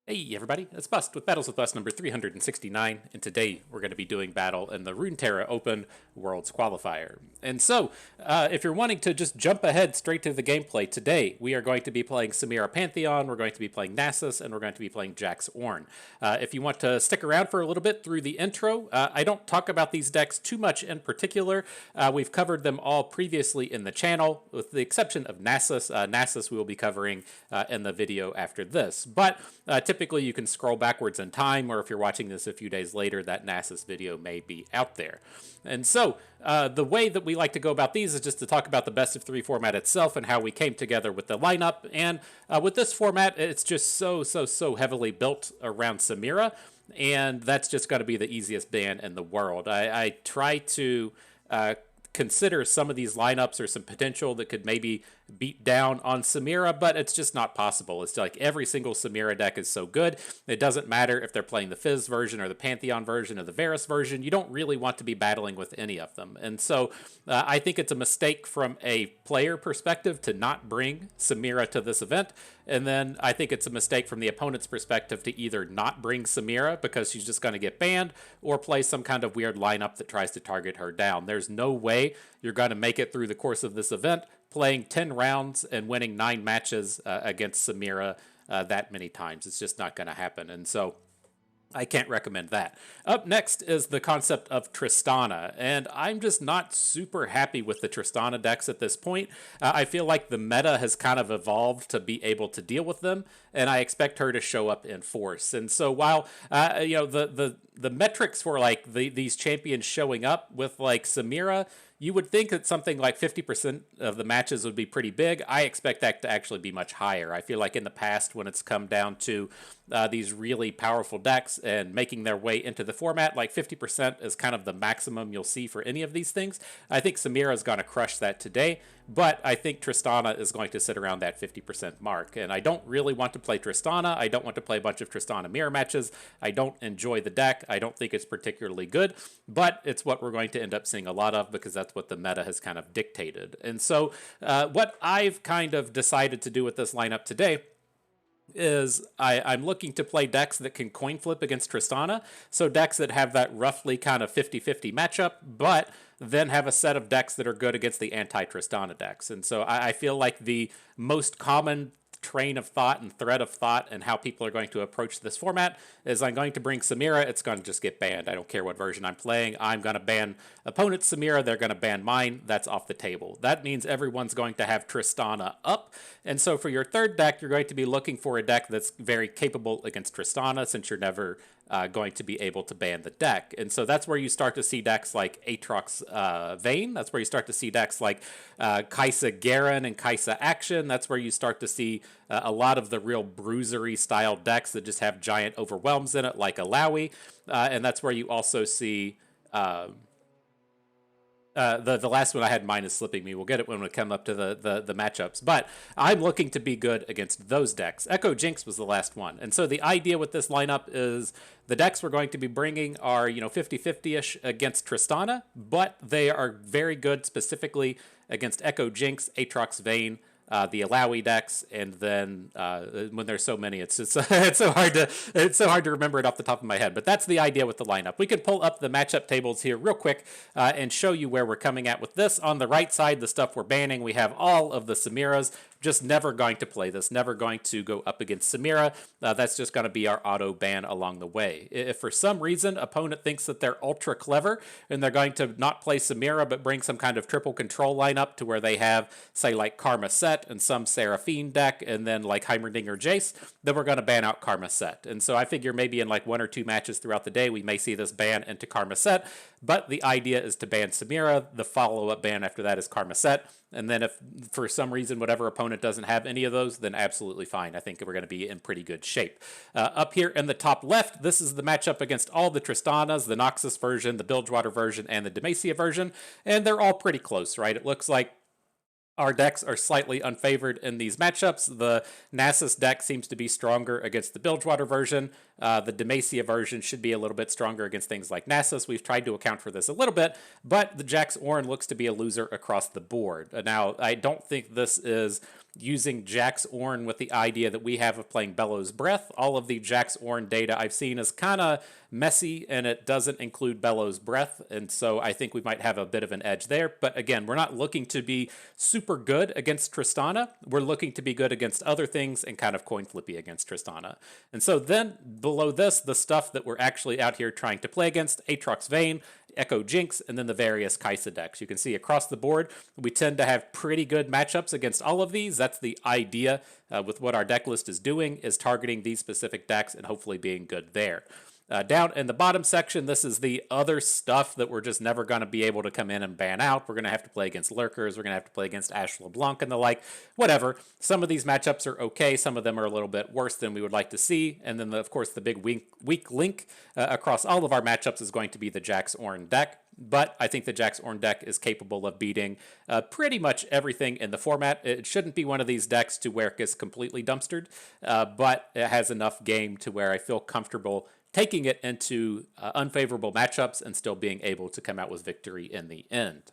Hey everybody, it's Bust with Battles with Bust number 369, and today we're going to be doing battle in the Runeterra Open Worlds Qualifier. And so, if you're wanting to just jump ahead straight to the gameplay, today we are going to be playing Samira Pantheon, we're going to be playing Nasus, and we're going to be playing Jax Ornn. If you want to stick around for a little bit through the intro, I don't talk about these decks too much in particular. We've covered them all previously in the channel, with the exception of Nasus. Nasus we will be covering in the video after this. But typically you can scroll backwards in time, or if you're watching this a few days later, that Nasus video may be out there. And so the way that we like to go about these is just to talk about the best of three format itself and how we came together with the lineup. And with this format, it's just so heavily built around Samira, and that's just got to be the easiest ban in the world. I try to consider some of these lineups or some potential that could maybe beat down on Samira, but it's just not possible. It's like every single Samira deck is so good. It doesn't matter if they're playing the Fizz version or the Pantheon version or the Varus version. You don't really want to be battling with any of them. And so I think it's a mistake from a player perspective to not bring Samira to this event. And then I think it's a mistake from the opponent's perspective to either not bring Samira because she's just going to get banned, or play some kind of weird lineup that tries to target her down. There's no way you're going to make it through the course of this event playing 10 rounds and winning 9 matches against Samira that many times. It's just not going to happen. And so I can't recommend that. Up next is the concept of Tristana, and I'm just not super happy with the Tristana decks at this point. I feel like the meta has kind of evolved to be able to deal with them, and I expect her to show up in force. And so while the metrics for like these champions showing up with like Samira, you would think that something like 50% of the matches would be pretty big. I expect that to actually be much higher. I feel like in the past, when it's come down to these really powerful decks and making their way into the format, like 50% is kind of the maximum you'll see for any of these things. I think Samira is going to crush that today, but I think Tristana is going to sit around that 50% mark. And I don't really want to play Tristana. I don't want to play a bunch of Tristana mirror matches. I don't enjoy the deck. I don't think it's particularly good, but it's what we're going to end up seeing a lot of because that's what the meta has kind of dictated. And so what I've kind of decided to do with this lineup today is I'm looking to play decks that can coin flip against Tristana. So decks that have that roughly kind of 50-50 matchup, but then have a set of decks that are good against the anti-Tristana decks. And so I feel like the most common train of thought and thread of thought and how people are going to approach this format is I'm going to bring Samira, it's going to just get banned. I don't care what version I'm playing. I'm going to ban opponent's Samira, they're going to ban mine. That's off the table. That means everyone's going to have Tristana up. And so for your third deck, you're going to be looking for a deck that's very capable against Tristana, since you're never going to be able to ban the deck. And so that's where you start to see decks like Aatrox Vayne. That's where you start to see decks like Kai'sa Garen and Kai'sa Action. That's where you start to see a lot of the real bruisery style decks that just have giant overwhelms in it, like Alawi. And that's where you also see the last one I had in mind is slipping me. We'll get it when we come up to the matchups. But I'm looking to be good against those decks. Ekko Jinx was the last one. And so the idea with this lineup is the decks we're going to be bringing are, 50-50-ish against Tristana, but they are very good specifically against Ekko Jinx, Aatrox Vayne, the Alawi decks, and then when there's so many, it's so hard to remember it off the top of my head. But that's the idea with the lineup. We can pull up the matchup tables here real quick and show you where we're coming at with this. On the right side, the stuff we're banning, we have all of the Samiras. Just never going to play this, never going to go up against Samira. That's just going to be our auto ban along the way. If for some reason opponent thinks that they're ultra clever and they're going to not play Samira but bring some kind of triple control lineup to where they have, say, like Karma Set and some Seraphine deck and then like Heimerdinger Jace, then we're going to ban out Karma Set. And so I figure maybe in like 1 or 2 matches throughout the day we may see this ban into Karma Set, but the idea is to ban Samira. The follow-up ban after that is Karma Set. And then if for some reason whatever opponent doesn't have any of those, then absolutely fine. I think we're going to be in pretty good shape. Up here in the top left, this is the matchup against all the Tristanas, the Nasus version, the Bilgewater version, and the Demacia version. And they're all pretty close, right? It looks like our decks are slightly unfavored in these matchups. The Nasus deck seems to be stronger against the Bilgewater version. The Demacia version should be a little bit stronger against things like Nasus. We've tried to account for this a little bit, but the Jax Ornn looks to be a loser across the board. Now, I don't think this is using Jax Ornn with the idea that we have of playing Bellows Breath. All of the Jax Ornn data I've seen is kind of messy, and it doesn't include Bellows Breath, and so I think we might have a bit of an edge there. But again, we're not looking to be super good against Tristana. We're looking to be good against other things and kind of coin flippy against Tristana. And so then below this, the stuff that we're actually out here trying to play against: Aatrox Vayne, Ekko Jinx, and then the various Kai'Sa decks. You can see across the board, we tend to have pretty good matchups against all of these. That's the idea with what our deck list is doing, is targeting these specific decks and hopefully being good there. Down in the bottom section, this is the other stuff that we're just never going to be able to come in and ban out. We're going to have to play against Lurkers. We're going to have to play against Ashe LeBlanc and the like. Whatever. Some of these matchups are okay. Some of them are a little bit worse than we would like to see. And then, of course, the big weak link across all of our matchups is going to be the Jax Ornn deck. But I think the Jax Ornn deck is capable of beating pretty much everything in the format. It shouldn't be one of these decks to where it gets completely dumpstered, but it has enough game to where I feel comfortable taking it into unfavorable matchups and still being able to come out with victory in the end.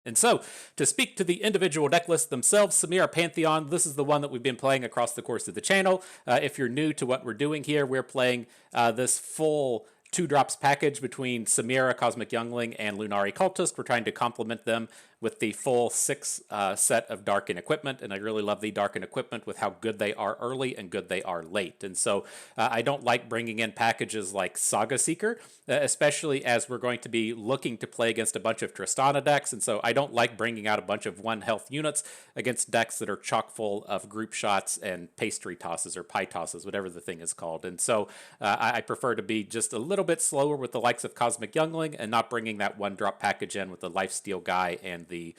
And so, to speak to the individual deck lists themselves, Samira Pantheon, this is the one that we've been playing across the course of the channel. If you're new to what we're doing here, we're playing this full 2-drops package between Samira, Cosmic Youngling, and Lunari Cultist. We're trying to complement them with the full 6 set of Darken equipment, and I really love the Darken equipment with how good they are early and good they are late. And so I don't like bringing in packages like Saga Seeker, especially as we're going to be looking to play against a bunch of Tristana decks, and so I don't like bringing out a bunch of 1 health units against decks that are chock full of group shots and pastry tosses or pie tosses, whatever the thing is called. And so I prefer to be just a little bit slower with the likes of Cosmic Youngling and not bringing that 1-drop package in with the Lifesteal guy and the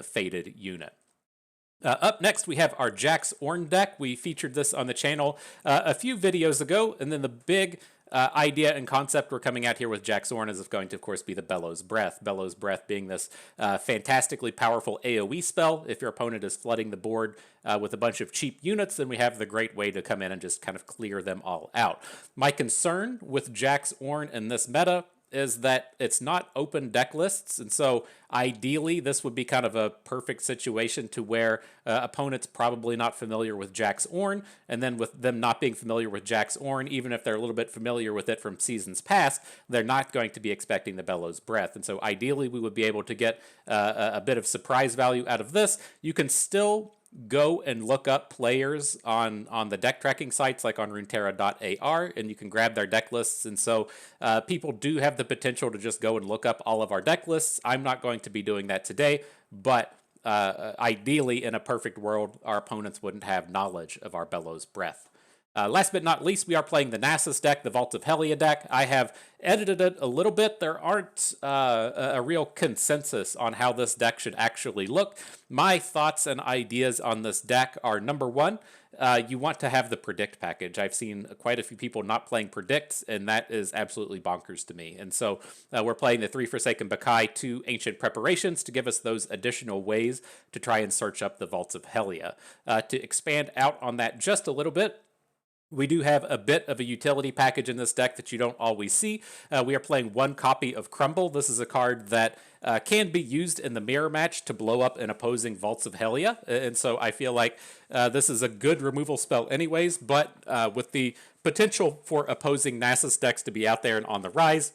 Faded unit. Up next, we have our Jax Ornn deck. We featured this on the channel a few videos ago, and then the big idea and concept we're coming out here with Jax Ornn is going to, of course, be the Bellows Breath. Bellows Breath being this fantastically powerful AoE spell. If your opponent is flooding the board with a bunch of cheap units, then we have the great way to come in and just kind of clear them all out. My concern with Jax Ornn in this meta is that it's not open deck lists, and so ideally this would be kind of a perfect situation to where opponents probably not familiar with Jax Ornn, and then with them not being familiar with Jax Ornn, even if they're a little bit familiar with it from seasons past, they're not going to be expecting the Bellows Breath. And so ideally we would be able to get a bit of surprise value out of this. You can still go and look up players on the deck tracking sites like on runeterra.ar, and you can grab their deck lists. And so people do have the potential to just go and look up all of our deck lists. I'm not going to be doing that today, but ideally in a perfect world, our opponents wouldn't have knowledge of our Bellows Breath. Last but not least, we are playing the Nasus deck, the Vault of Helia deck. I have edited it a little bit. There aren't a real consensus on how this deck should actually look. My thoughts and ideas on this deck are, number one, you want to have the Predict package. I've seen quite a few people not playing Predicts, and that is absolutely bonkers to me. And so we're playing the 3 Forsaken Bakai, 2 Ancient Preparations to give us those additional ways to try and search up the Vaults of Helia. To expand out on that just a little bit, we do have a bit of a utility package in this deck that you don't always see. We are playing 1 copy of Crumble. This is a card that can be used in the mirror match to blow up an opposing Vaults of Helia. And so I feel like this is a good removal spell anyways, but with the potential for opposing Nasus decks to be out there and on the rise,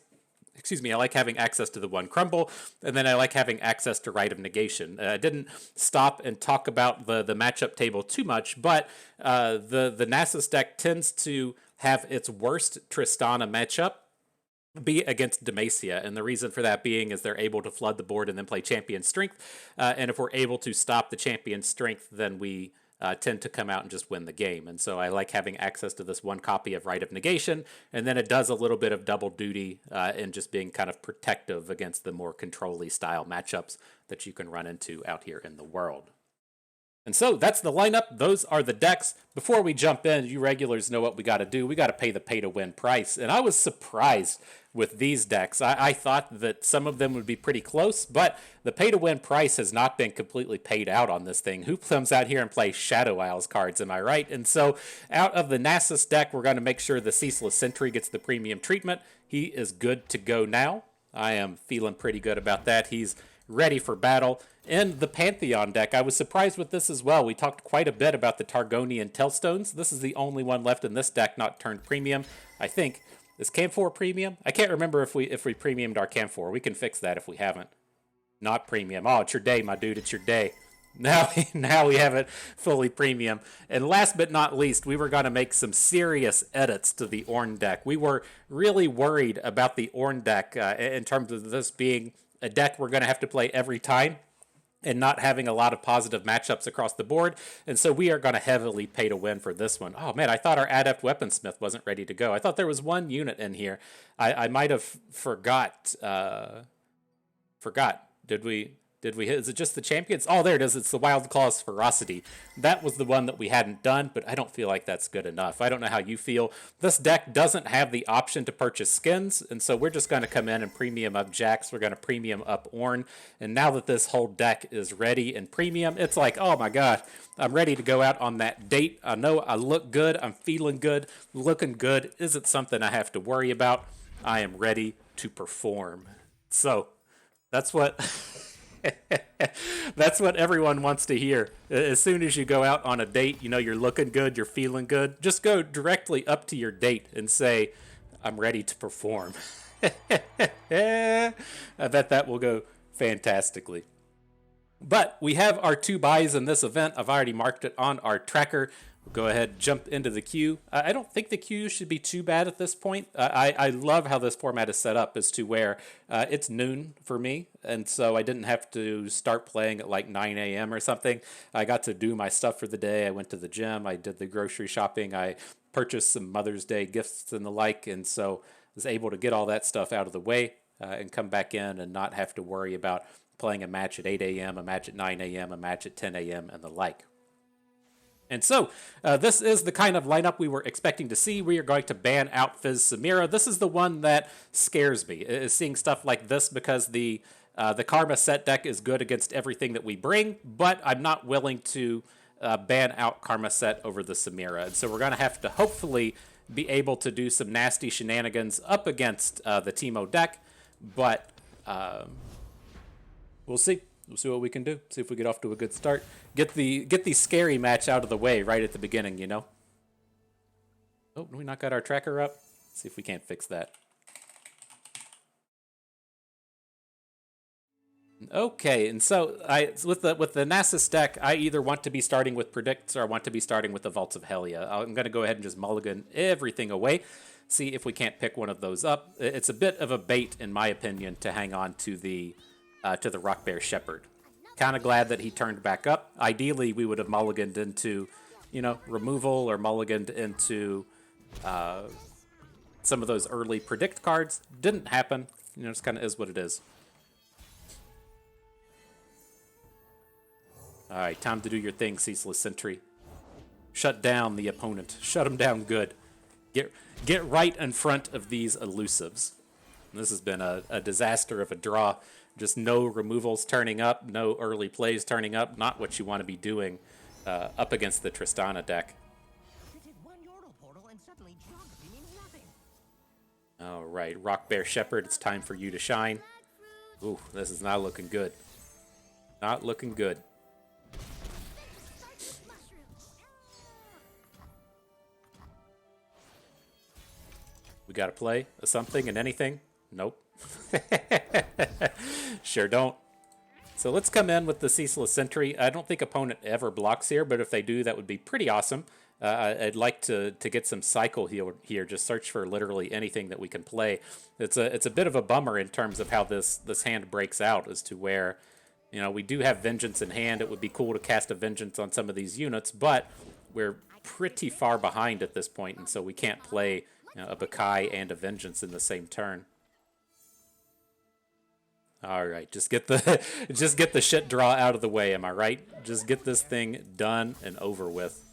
I like having access to the 1 Crumble, and then I like having access to Rite of Negation. I didn't stop and talk about the matchup table too much, but the Nasus deck tends to have its worst Tristana matchup be against Demacia, and the reason for that being is they're able to flood the board and then play Champion Strength, and if we're able to stop the Champion Strength, then we tend to come out and just win the game. And so I like having access to this 1 copy of Rite of Negation, and then it does a little bit of double duty in just being kind of protective against the more control-y style matchups that you can run into out here in the world. And so that's the lineup. Those are the decks. Before we jump in, you regulars know what we got to do. We got to pay the pay-to-win price. And I was surprised with these decks. I thought that some of them would be pretty close, but the pay-to-win price has not been completely paid out on this thing. Who comes out here and plays Shadow Isles cards, am I right? And so out of the Nasus deck, we're going to make sure the Ceaseless Sentry gets the premium treatment. He is good to go now. I am feeling pretty good about that. He's ready for battle. In the Pantheon deck, I was surprised with this as well. We talked quite a bit about the Targonian Telstones. This is the only one left in this deck not turned premium, I think. Is Camphor premium? I can't remember if we premiumed our Camphor. We can fix that if we haven't. Not premium. Oh, it's your day, my dude. It's your day. Now we have it fully premium. And last but not least, we were going to make some serious edits to the Ornn deck. We were really worried about the Ornn deck in terms of this being a deck we're going to have to play every time and not having a lot of positive matchups across the board. And so we are going to heavily pay to win for this one. Oh, man, I thought our Adept Weaponsmith wasn't ready to go. I thought there was one unit in here. I might have forgot. Did we hit? Is it just the champions? Oh, there it is. It's the Wild Claw's Ferocity. That was the one that we hadn't done, but I don't feel like that's good enough. I don't know how you feel. This deck doesn't have the option to purchase skins, and so we're just going to come in and premium up Jax. We're going to premium up Ornn, and now that this whole deck is ready and premium, it's like, oh my god, I'm ready to go out on that date. I know I look good. I'm feeling good. Looking good. Is it something I have to worry about? I am ready to perform. So that's what that's what everyone wants to hear. As soon as you go out on a date, you know you're looking good, you're feeling good. Just go directly up to your date and say, I'm ready to perform. I bet that will go fantastically. But we have our 2 buys in this event. I've already marked it on our tracker. We'll go ahead and jump into the queue. I don't think the queue should be too bad at this point. I love how this format is set up as to where it's noon for me, and so I didn't have to start playing at like 9 a.m. or something. I got to do my stuff for the day. I went to the gym. I did the grocery shopping. I purchased some Mother's Day gifts and the like, and so was able to get all that stuff out of the way and come back in and not have to worry about playing a match at 8 a.m., a match at 9 a.m., a match at 10 a.m., and the like. And so, this is the kind of lineup we were expecting to see. We are going to ban out Fizz Samira. This is the one that scares me, is seeing stuff like this, because the Karma set deck is good against everything that we bring, but I'm not willing to ban out Karma set over the Samira. And so we're going to have to hopefully be able to do some nasty shenanigans up against the Teemo deck, but we'll see. We'll see what we can do. See if we get off to a good start. Get the scary match out of the way right at the beginning, you know? Oh, we not got our tracker up? Let's see if we can't fix that. Okay, and so with the Nasus deck, I either want to be starting with Predicts or I want to be starting with the Vaults of Helia. I'm going to go ahead and just mulligan everything away. See if we can't pick one of those up. It's a bit of a bait, in my opinion, to hang on to the Rock Bear Shepherd. Kind of glad that he turned back up. Ideally, we would have mulliganed into, removal, or mulliganed into some of those early predict cards. Didn't happen. Just kind of is what it is. All right, time to do your thing, Ceaseless Sentry. Shut down the opponent. Shut him down good. Get right in front of these elusives. This has been a disaster of a draw. Just no removals turning up, no early plays turning up. Not what you want to be doing up against the Tristana deck. All right, Rock Bear Shepherd, it's time for you to shine. Ooh, this is not looking good. Not looking good. We got to play something and anything? Nope. Sure don't. So let's come in with the Ceaseless Sentry. I don't think opponent ever blocks here, but if they do, that would be pretty awesome. I'd like to get some cycle here. Just search for literally anything that we can play. It's a bit of a bummer in terms of how this hand breaks out, as to where, we do have Vengeance in hand. It would be cool to cast a Vengeance on some of these units, but we're pretty far behind at this point, and so we can't play a Bakai and a Vengeance in the same turn. All right, just get the shit draw out of the way. Am I right? Just get this thing done and over with.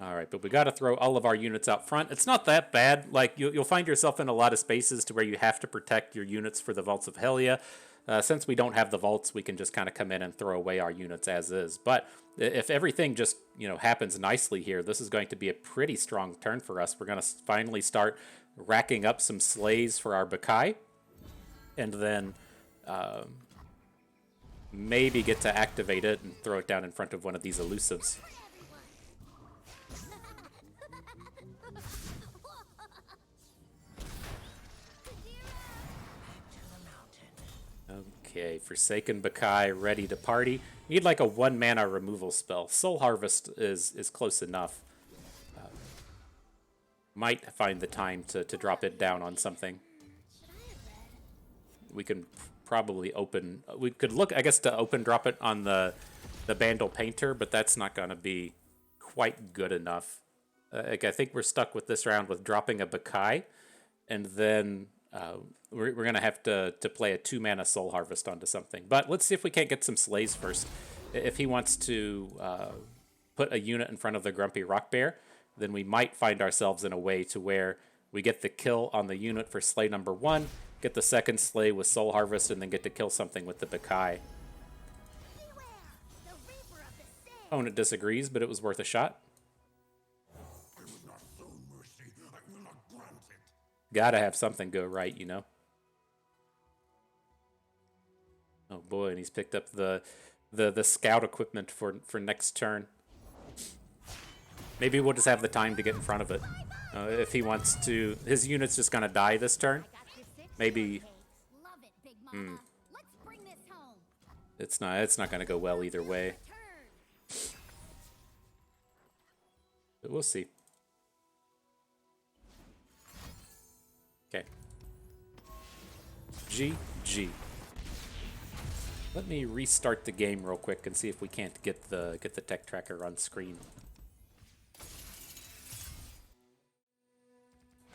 All right, but we got to throw all of our units out front. It's not that bad. Like you'll find yourself in a lot of spaces to where you have to protect your units for the Vaults of Helia. Since we don't have the vaults, we can just kind of come in and throw away our units as is. But if everything just happens nicely here, this is going to be a pretty strong turn for us. We're going to finally start racking up some slays for our Bakai, and then maybe get to activate it and throw it down in front of one of these elusives. Okay, Forsaken Bakai ready to party. Need like a 1 mana removal spell. Soul Harvest is close enough. Might find the time to drop it down on something. We can probably open... We could look, I guess, to open drop it on the Bandle Painter, but that's not going to be quite good enough. Like, I think we're stuck with this round with dropping a Bakai, and then we're going to have to play a 2 mana Soul Harvest onto something. But let's see if we can't get some slays first. If he wants to put a unit in front of the Grumpy Rock Bear, then we might find ourselves in a way to where we get the kill on the unit for slay number 1, get the second slay with Soul Harvest, and then get to kill something with the Bakai. Opponent disagrees, but it was worth a shot. Gotta have something go right, you know. Oh boy, and he's picked up the scout equipment for next turn. Maybe we'll just have the time to get in front of it. If he wants to... His unit's just going to die this turn. Maybe... It's not going to go well either way. But we'll see. Okay. GG. Let me restart the game real quick and see if we can't get the tech tracker on screen.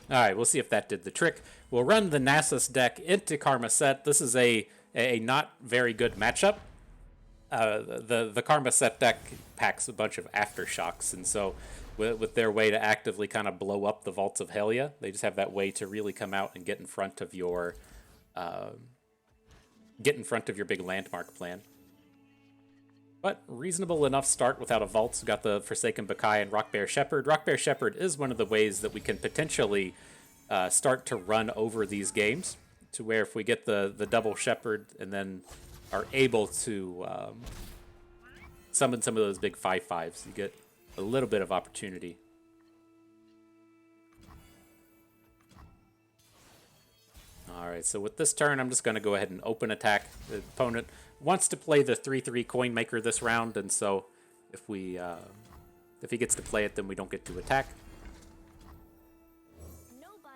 Alright, we'll see if that did the trick. We'll run the Nasus deck into Karma Set. This is a not very good matchup. The Karma Set deck packs a bunch of Aftershocks, and so with their way to actively kind of blow up the Vaults of Helya, they just have that way to really come out and get in front of your big landmark plan. But reasonable enough start without a vault. We've got the Forsaken Bakai and Rockbear Shepherd. Rockbear Shepherd is one of the ways that we can potentially start to run over these games, to where if we get the double Shepherd and then are able to summon some of those big 5/5s, you get a little bit of opportunity. Alright, so with this turn, I'm just going to go ahead and open attack. The opponent wants to play the 3/3 Coin Maker this round, and so if he gets to play it, then we don't get to attack.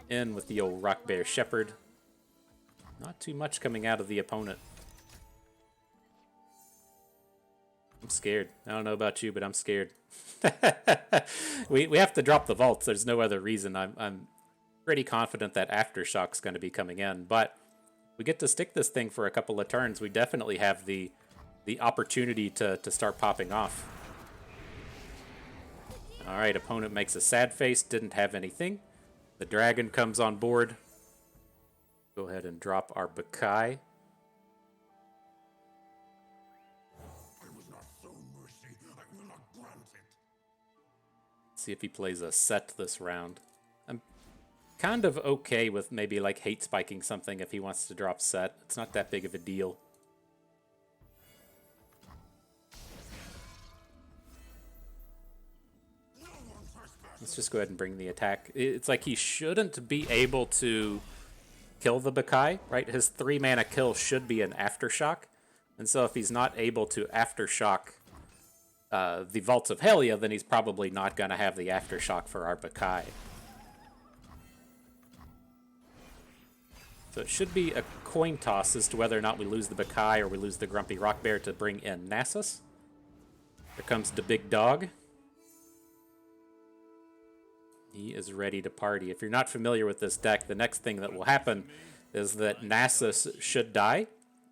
In with the old Rock Bear Shepherd. Not too much coming out of the opponent. I'm scared. I don't know about you, but I'm scared. we have to drop the vaults. There's no other reason. I'm pretty confident that Aftershock's going to be coming in, but we get to stick this thing for a couple of turns. We definitely have the opportunity to start popping off. Alright, opponent makes a sad face, didn't have anything. The dragon comes on board. Go ahead and drop our Bakai. See if he plays a set this round. I'm kind of okay with maybe like hate spiking something if he wants to drop set. It's not that big of a deal. Let's just go ahead and bring the attack. It's like he shouldn't be able to kill the Bakai, right? His 3 mana kill should be an Aftershock. And so if he's not able to Aftershock the Vaults of Helya, then he's probably not going to have the Aftershock for our Bakai. So it should be a coin toss as to whether or not we lose the Bakai or we lose the Grumpy Rock Bear to bring in Nasus. Here comes the big dog. He is ready to party. If you're not familiar with this deck, the next thing that will happen is that Nasus should die,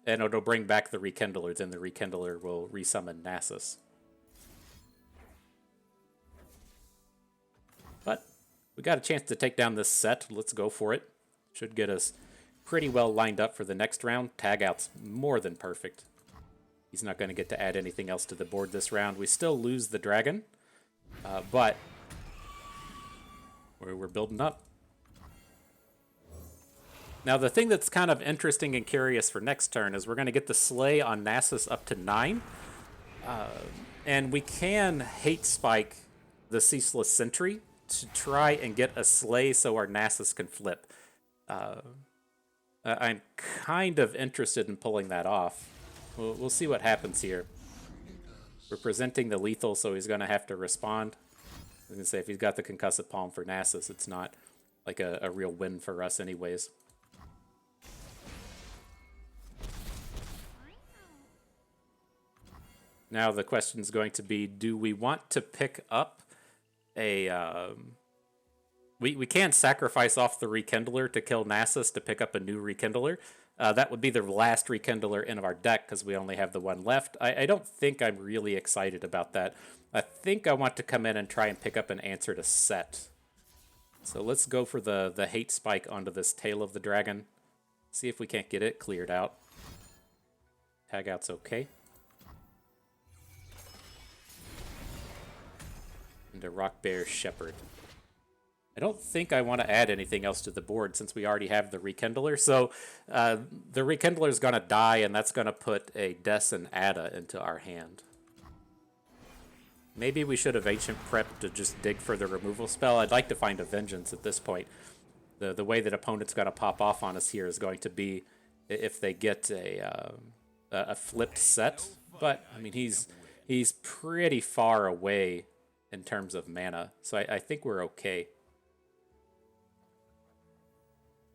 and it'll bring back the Rekindlers, and the Rekindler will resummon Nasus. But we got a chance to take down this set. Let's go for it. Should get us pretty well lined up for the next round. Tag out's more than perfect. He's not going to get to add anything else to the board this round. We still lose the dragon, but we're building up. Now, the thing that's kind of interesting and curious for next turn is we're going to get the Slay on Nasus up to 9. And we can hate spike the Ceaseless Sentry to try and get a Slay so our Nasus can flip. I'm kind of interested in pulling that off. We'll see what happens here. We're presenting the lethal, so he's going to have to respond. I was going to say, if he's got the Concussive Palm for Nasus, it's not like a real win for us anyways. Now the question is going to be, do we want to pick up a... We can sacrifice off the Rekindler to kill Nasus to pick up a new Rekindler. That would be the last Rekindler in our deck because we only have the one left. I don't think I'm really excited about that. I think I want to come in and try and pick up an answer to Set. So let's go for the hate spike onto this Tail of the Dragon. See if we can't get it cleared out. Tag out's okay. And a Rock Bear Shepherd. I don't think I want to add anything else to the board since we already have the Rekindler. So the Rekindler is going to die, and that's going to put a Des and Ada into our hand. Maybe we should have Ancient Prep to just dig for the removal spell. I'd like to find a Vengeance at this point. The way that opponent's going to pop off on us here is going to be if they get a flipped Set. But, I mean, he's pretty far away in terms of mana. So I think we're okay.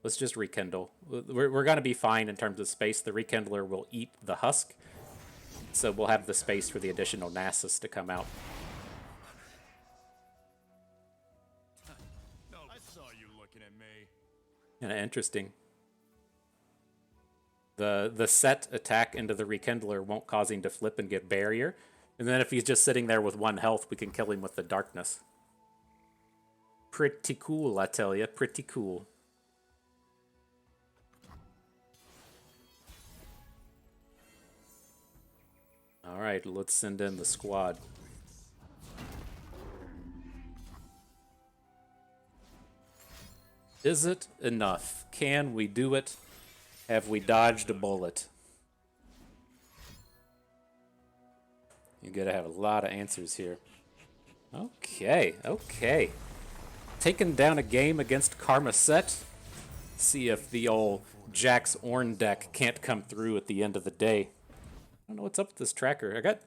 Let's just Rekindle. We're going to be fine in terms of space. The Rekindler will eat the husk. So we'll have the space for the additional Nasus to come out. I saw you looking at me. Kind of interesting. The set attack into the Rekindler won't cause him to flip and get barrier. And then if he's just sitting there with 1 health, we can kill him with the darkness. Pretty cool, I tell ya. Pretty cool. All right, let's send in the squad. Is it enough? Can we do it? Have we dodged a bullet? You're gonna have a lot of answers here. Okay, okay. Taking down a game against Karma Set. See if the old Jax Ornn deck can't come through at the end of the day. I don't know what's up with this tracker. I got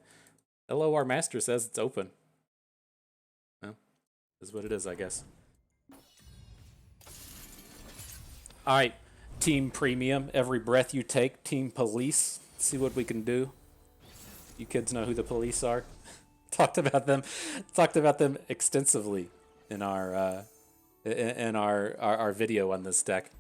LOR Master says it's open. Well, is what it is, I guess. All right, Team Premium. Every breath you take. Team Police. See what we can do. You kids know who the police are. Talked about them extensively in our video on this deck.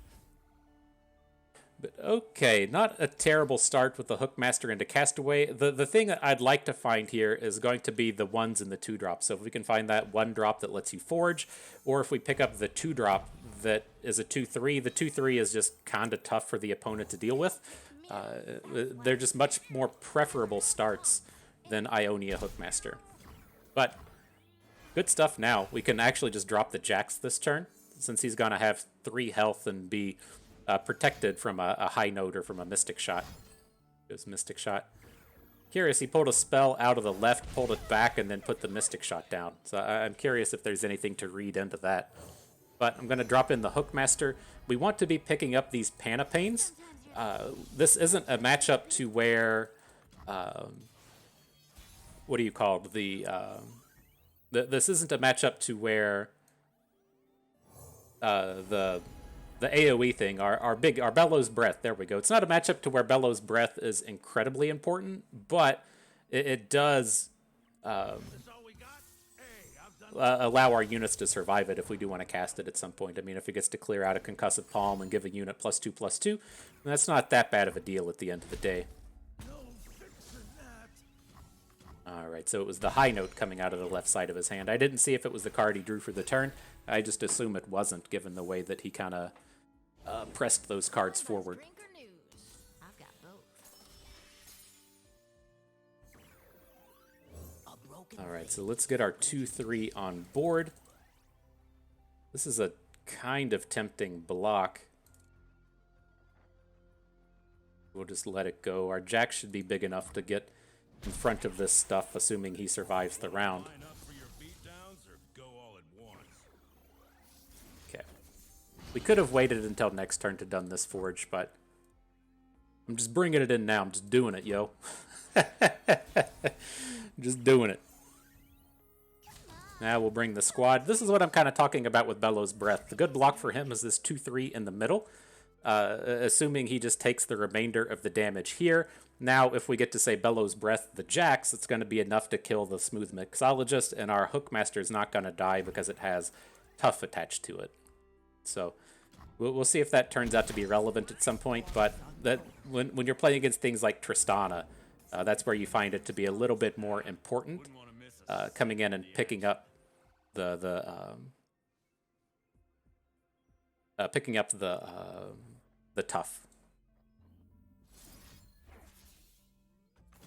But okay, not a terrible start with the Hookmaster into Castaway. The thing that I'd like to find here is going to be the 1s and the 2-drops. So if we can find that 1-drop that lets you forge, or if we pick up the 2-drop that is a 2/3, the 2/3 is just kind of tough for the opponent to deal with. They're just much more preferable starts than Ionia Hookmaster. But good stuff now. We can actually just drop the Jax this turn, since he's going to have 3 health and be protected from a high note or from a Mystic Shot. It was Mystic Shot. Curious, he pulled a spell out of the left, pulled it back, and then put the Mystic Shot down. So I'm curious if there's anything to read into that. But I'm going to drop in the Hookmaster. We want to be picking up these Pana Pains. This isn't a matchup to where... what do you call it? This isn't a matchup to where the AoE thing, our Bellows Breath, there we go. It's not a matchup to where Bellows Breath is incredibly important, but it does allow our units to survive it if we do want to cast it at some point. I mean, if it gets to clear out a Concussive Palm and give a unit +2/+2, that's not that bad of a deal at the end of the day. Alright, so it was the high note coming out of the left side of his hand. I didn't see if it was the card he drew for the turn. I just assume it wasn't, given the way that he kind of pressed those cards forward. Alright, so let's get our 2/3 on board. This is a kind of tempting block. We'll just let it go. Our Jax should be big enough to get in front of this stuff, assuming he survives the round. Line up for your beatdowns or go all at once. Okay. We could have waited until next turn to done this forge, but I'm just bringing it in now. I'm just doing it, yo. Just doing it. Now we'll bring the squad. This is what I'm kind of talking about with Bellows Breath. The good block for him is this 2-3 in the middle, assuming he just takes the remainder of the damage here. Now, if we get to say Bellows Breath the Jax, it's going to be enough to kill the Smooth Mixologist, and our Hookmaster is not going to die because it has Tough attached to it. So we'll see if that turns out to be relevant at some point, but that when you're playing against things like Tristana, that's where you find it to be a little bit more important, coming in and picking up the tough.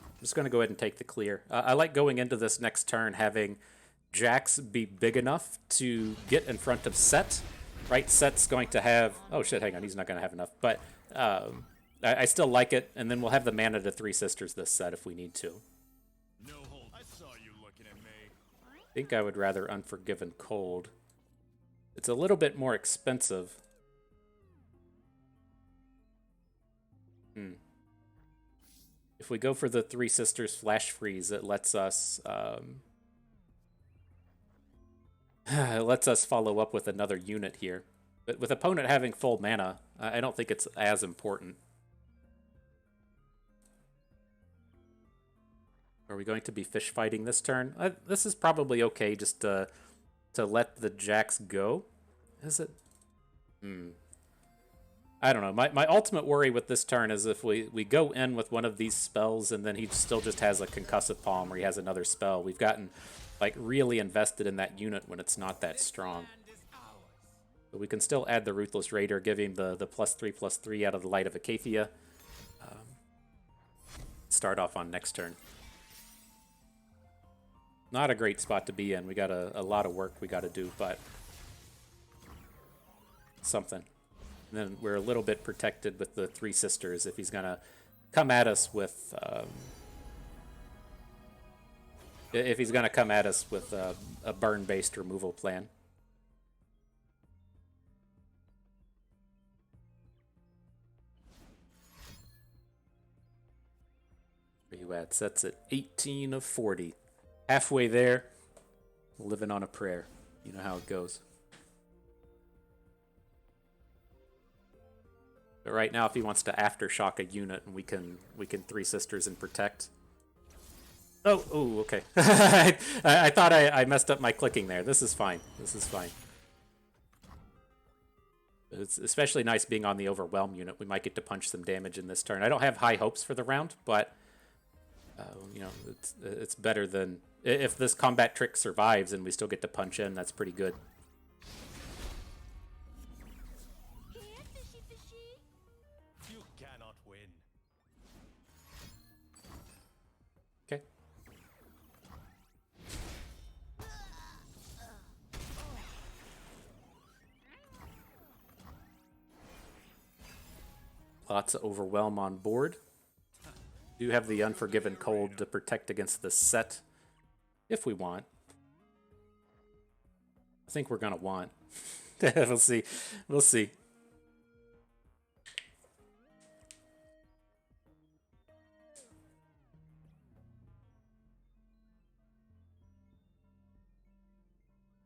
I'm just going to go ahead and take the clear. I like going into this next turn having Jax be big enough to get in front of Set. Right, Set's going to have... Oh shit, hang on, he's not going to have enough. But I still like it, and then we'll have the mana to Three Sisters this set if we need to. No hold. I saw you looking at me. I think I would rather Unforgiven Cold. It's a little bit more expensive. If we go for the Three Sisters Flash Freeze, it lets us follow up with another unit here. But with opponent having full mana, I don't think it's as important. Are we going to be fish fighting this turn? This is probably okay just to let the Jax go. Is it? I don't know. My ultimate worry with this turn is if we go in with one of these spells and then he still just has a Concussive Palm or he has another spell. We've gotten like really invested in that unit when it's not that strong. But we can still add the Ruthless Raider, give him the +3/+3 out of the Light of Acathia. Start off on next turn. Not a great spot to be in. We got a lot of work we got to do, but something. And then we're a little bit protected with the Three Sisters if he's going to come at us with... if he's going to come at us with a burn-based removal plan. Where you at? Sets at 18 of 40. Halfway there, living on a prayer. You know how it goes. But right now, if he wants to aftershock a unit, and we can Three Sisters and protect. Oh, okay. I thought I messed up my clicking there. This is fine. This is fine. It's especially nice being on the Overwhelm unit. We might get to punch some damage in this turn. I don't have high hopes for the round, but you know, it's better than if this combat trick survives and we still get to punch in. That's pretty good. You cannot win. Okay. Lots of Overwhelm on board. Do have the Unforgiven Cold to protect against the Set, if we want. I think we're gonna want. We'll see. We'll see.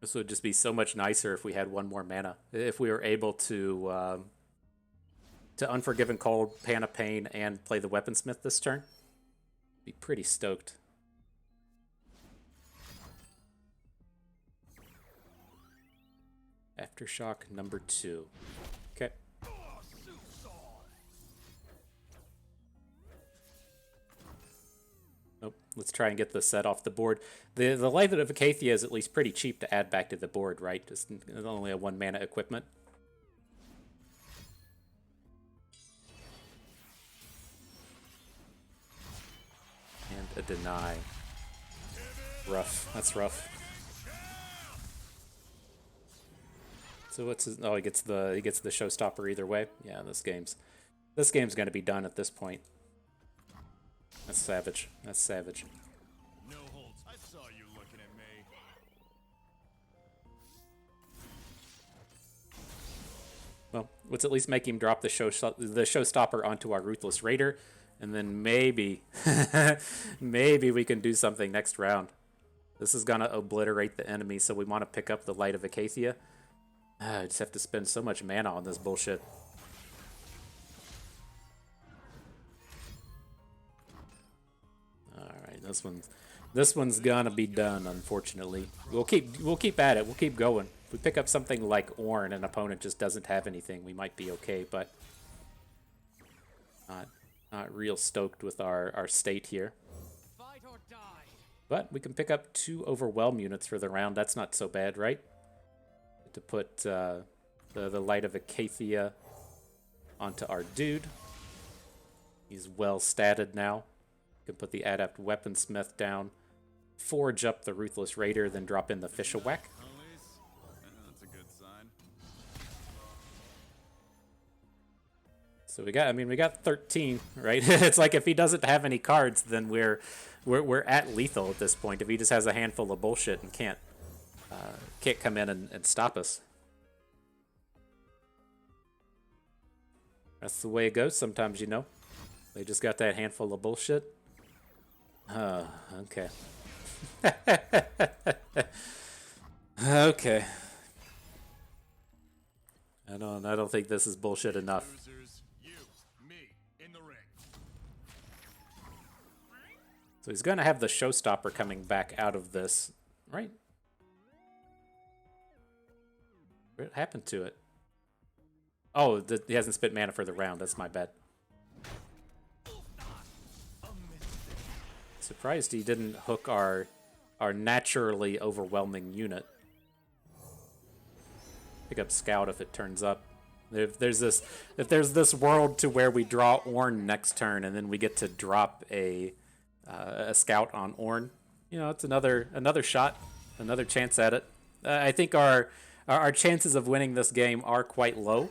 This would just be so much nicer if we had one more mana. If we were able to Unforgiven Cold, Pan of Pain, and play the Weaponsmith this turn. Be pretty stoked. Aftershock number 2. Okay. Nope. Let's try and get the set off the board. The Light of Acathia is at least pretty cheap to add back to the board, right? Just only a 1 mana equipment. And a deny. Rough. That's rough. So what's his? Oh, he gets the showstopper either way. Yeah, this game's This game's going to be done at this point. That's savage. That's savage. No holds. I saw you looking at me. Well, let's at least make him drop the showstopper onto our Ruthless Raider, and then maybe, maybe we can do something next round. This is gonna obliterate the enemy, so we want to pick up the Light of Acacia. I just have to spend so much mana on this bullshit. All right, this one's gonna be done. Unfortunately, we'll keep at it. We'll keep going. If we pick up something like Ornn and an opponent just doesn't have anything, we might be okay, but not real stoked with our state here. Fight or die. But we can pick up 2 Overwhelm units for the round. That's not so bad, right? To put the Light of Acacia onto our dude. He's well statted now. Can put the Adept Weaponsmith down, forge up the Ruthless Raider, then drop in the Fish-a-Whack. That's a good sign. So we got 13, right? It's like if he doesn't have any cards, then we're at lethal at this point. If he just has a handful of bullshit and can't come in and stop us. That's the way it goes sometimes, you know. They just got that handful of bullshit. Okay. Okay. I don't think this is bullshit enough. Losers, you, me, in the ring. So he's gonna have the showstopper coming back out of this, right? What happened to it? Oh, he hasn't spent mana for the round. That's my bad. Surprised he didn't hook our naturally overwhelming unit. Pick up Scout if it turns up. If there's this world to where we draw Ornn next turn and then we get to drop a Scout on Ornn, you know, it's another shot, another chance at it. I think our chances of winning this game are quite low.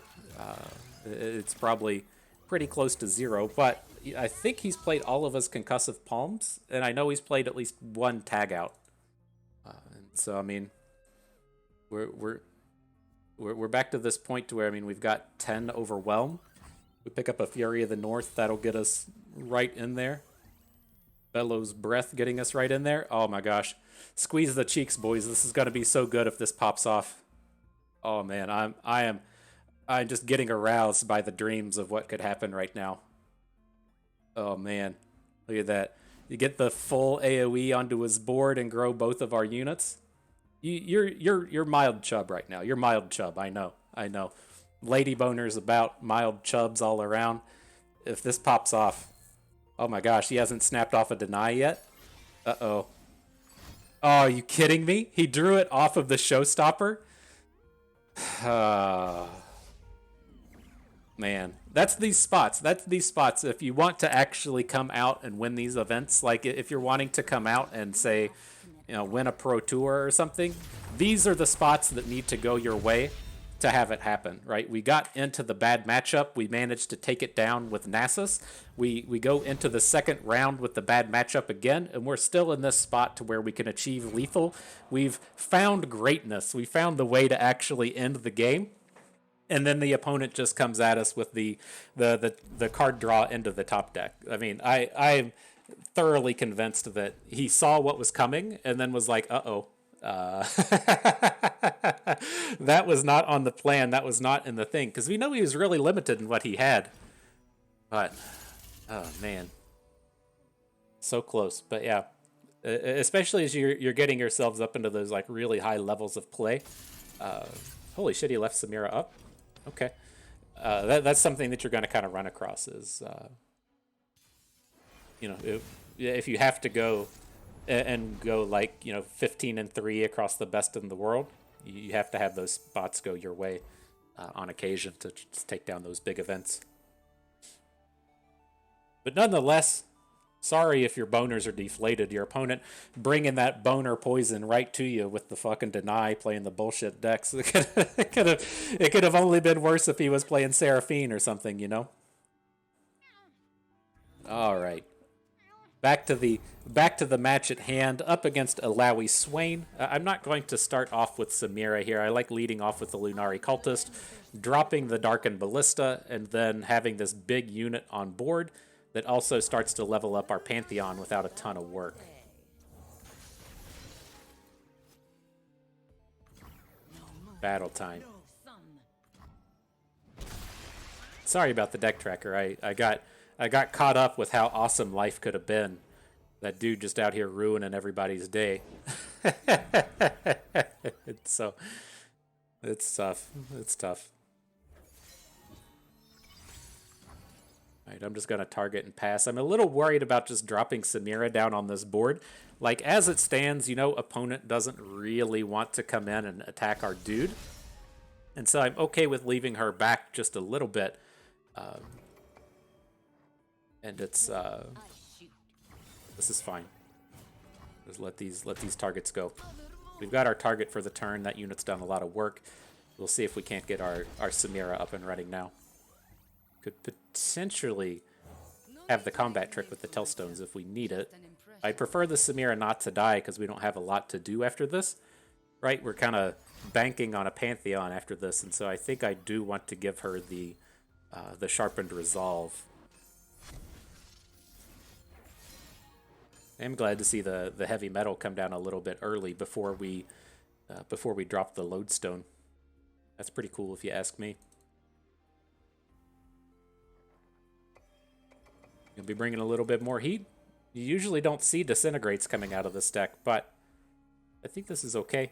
It's probably pretty close to 0, but I think he's played all of his concussive palms, and I know he's played at least 1 tag out. And so I mean, we're back to this point to where, I mean, we've got 10 overwhelm. We pick up a Fury of the North, that'll get us right in there. Bellows Breath getting us right in there. Oh my gosh, squeeze the cheeks, boys. This is gonna be so good if this pops off. Oh man, I'm just getting aroused by the dreams of what could happen right now. Oh man, look at that. You get the full AoE onto his board and grow both of our units. You're mild chub right now. You're mild chub. I know. Lady boners about, mild chubs all around. If this pops off, oh my gosh, he hasn't snapped off a deny yet. Uh-oh. Oh, are you kidding me? He drew it off of the showstopper? Man, that's these spots. If you want to actually come out and win these events, like if you're wanting to come out and say, you know, win a pro tour or something, these are the spots that need to go your way to have it happen, right? We got into the bad matchup. We managed to take it down with Nasus. We go into the second round with the bad matchup again, and we're still in this spot to where we can achieve lethal. We've found greatness. We found the way to actually end the game. And then the opponent just comes at us with the card draw into the top deck. I mean, I'm thoroughly convinced that he saw what was coming and then was like, uh-oh. That was not on the plan. That was not in the thing. Because we know he was really limited in what he had. But, oh, man. So close. But, yeah. Especially as you're getting yourselves up into those like really high levels of play. Holy shit, he left Samira up. Okay. That's something that you're going to kind of run across is, you know, if you have to go and go like, you know, 15-3 across the best in the world, you have to have those spots go your way on occasion to just take down those big events. But nonetheless, sorry if your boners are deflated. Your opponent bringing that boner poison right to you with the fucking deny, playing the bullshit decks. It could have only been worse if he was playing Seraphine or something, you know? All right. Back to the match at hand, up against Alawi Swain. I'm not going to start off with Samira here. I like leading off with the Lunari Cultist, dropping the Darkened Ballista, and then having this big unit on board that also starts to level up our Pantheon without a ton of work. Battle time. Sorry about the deck tracker. I got caught up with how awesome life could have been. That dude just out here ruining everybody's day. It's tough. It's tough. All right, I'm just going to target and pass. I'm a little worried about just dropping Samira down on this board. Like, as it stands, you know, opponent doesn't really want to come in and attack our dude. And so I'm okay with leaving her back just a little bit. And it's this is fine. Just let these targets go. We've got our target for the turn. That unit's done a lot of work. We'll see if we can't get our Samira up and running now. Could potentially have the combat trick with the Tellstones if we need it. I prefer the Samira not to die because we don't have a lot to do after this. Right? We're kind of banking on a Pantheon after this, and so I think I do want to give her the Sharpened Resolve. I'm glad to see the heavy metal come down a little bit early before we drop the Lodestone. That's pretty cool if you ask me. Gonna be bringing a little bit more heat. You usually don't see Disintegrates coming out of this deck, but I think this is okay.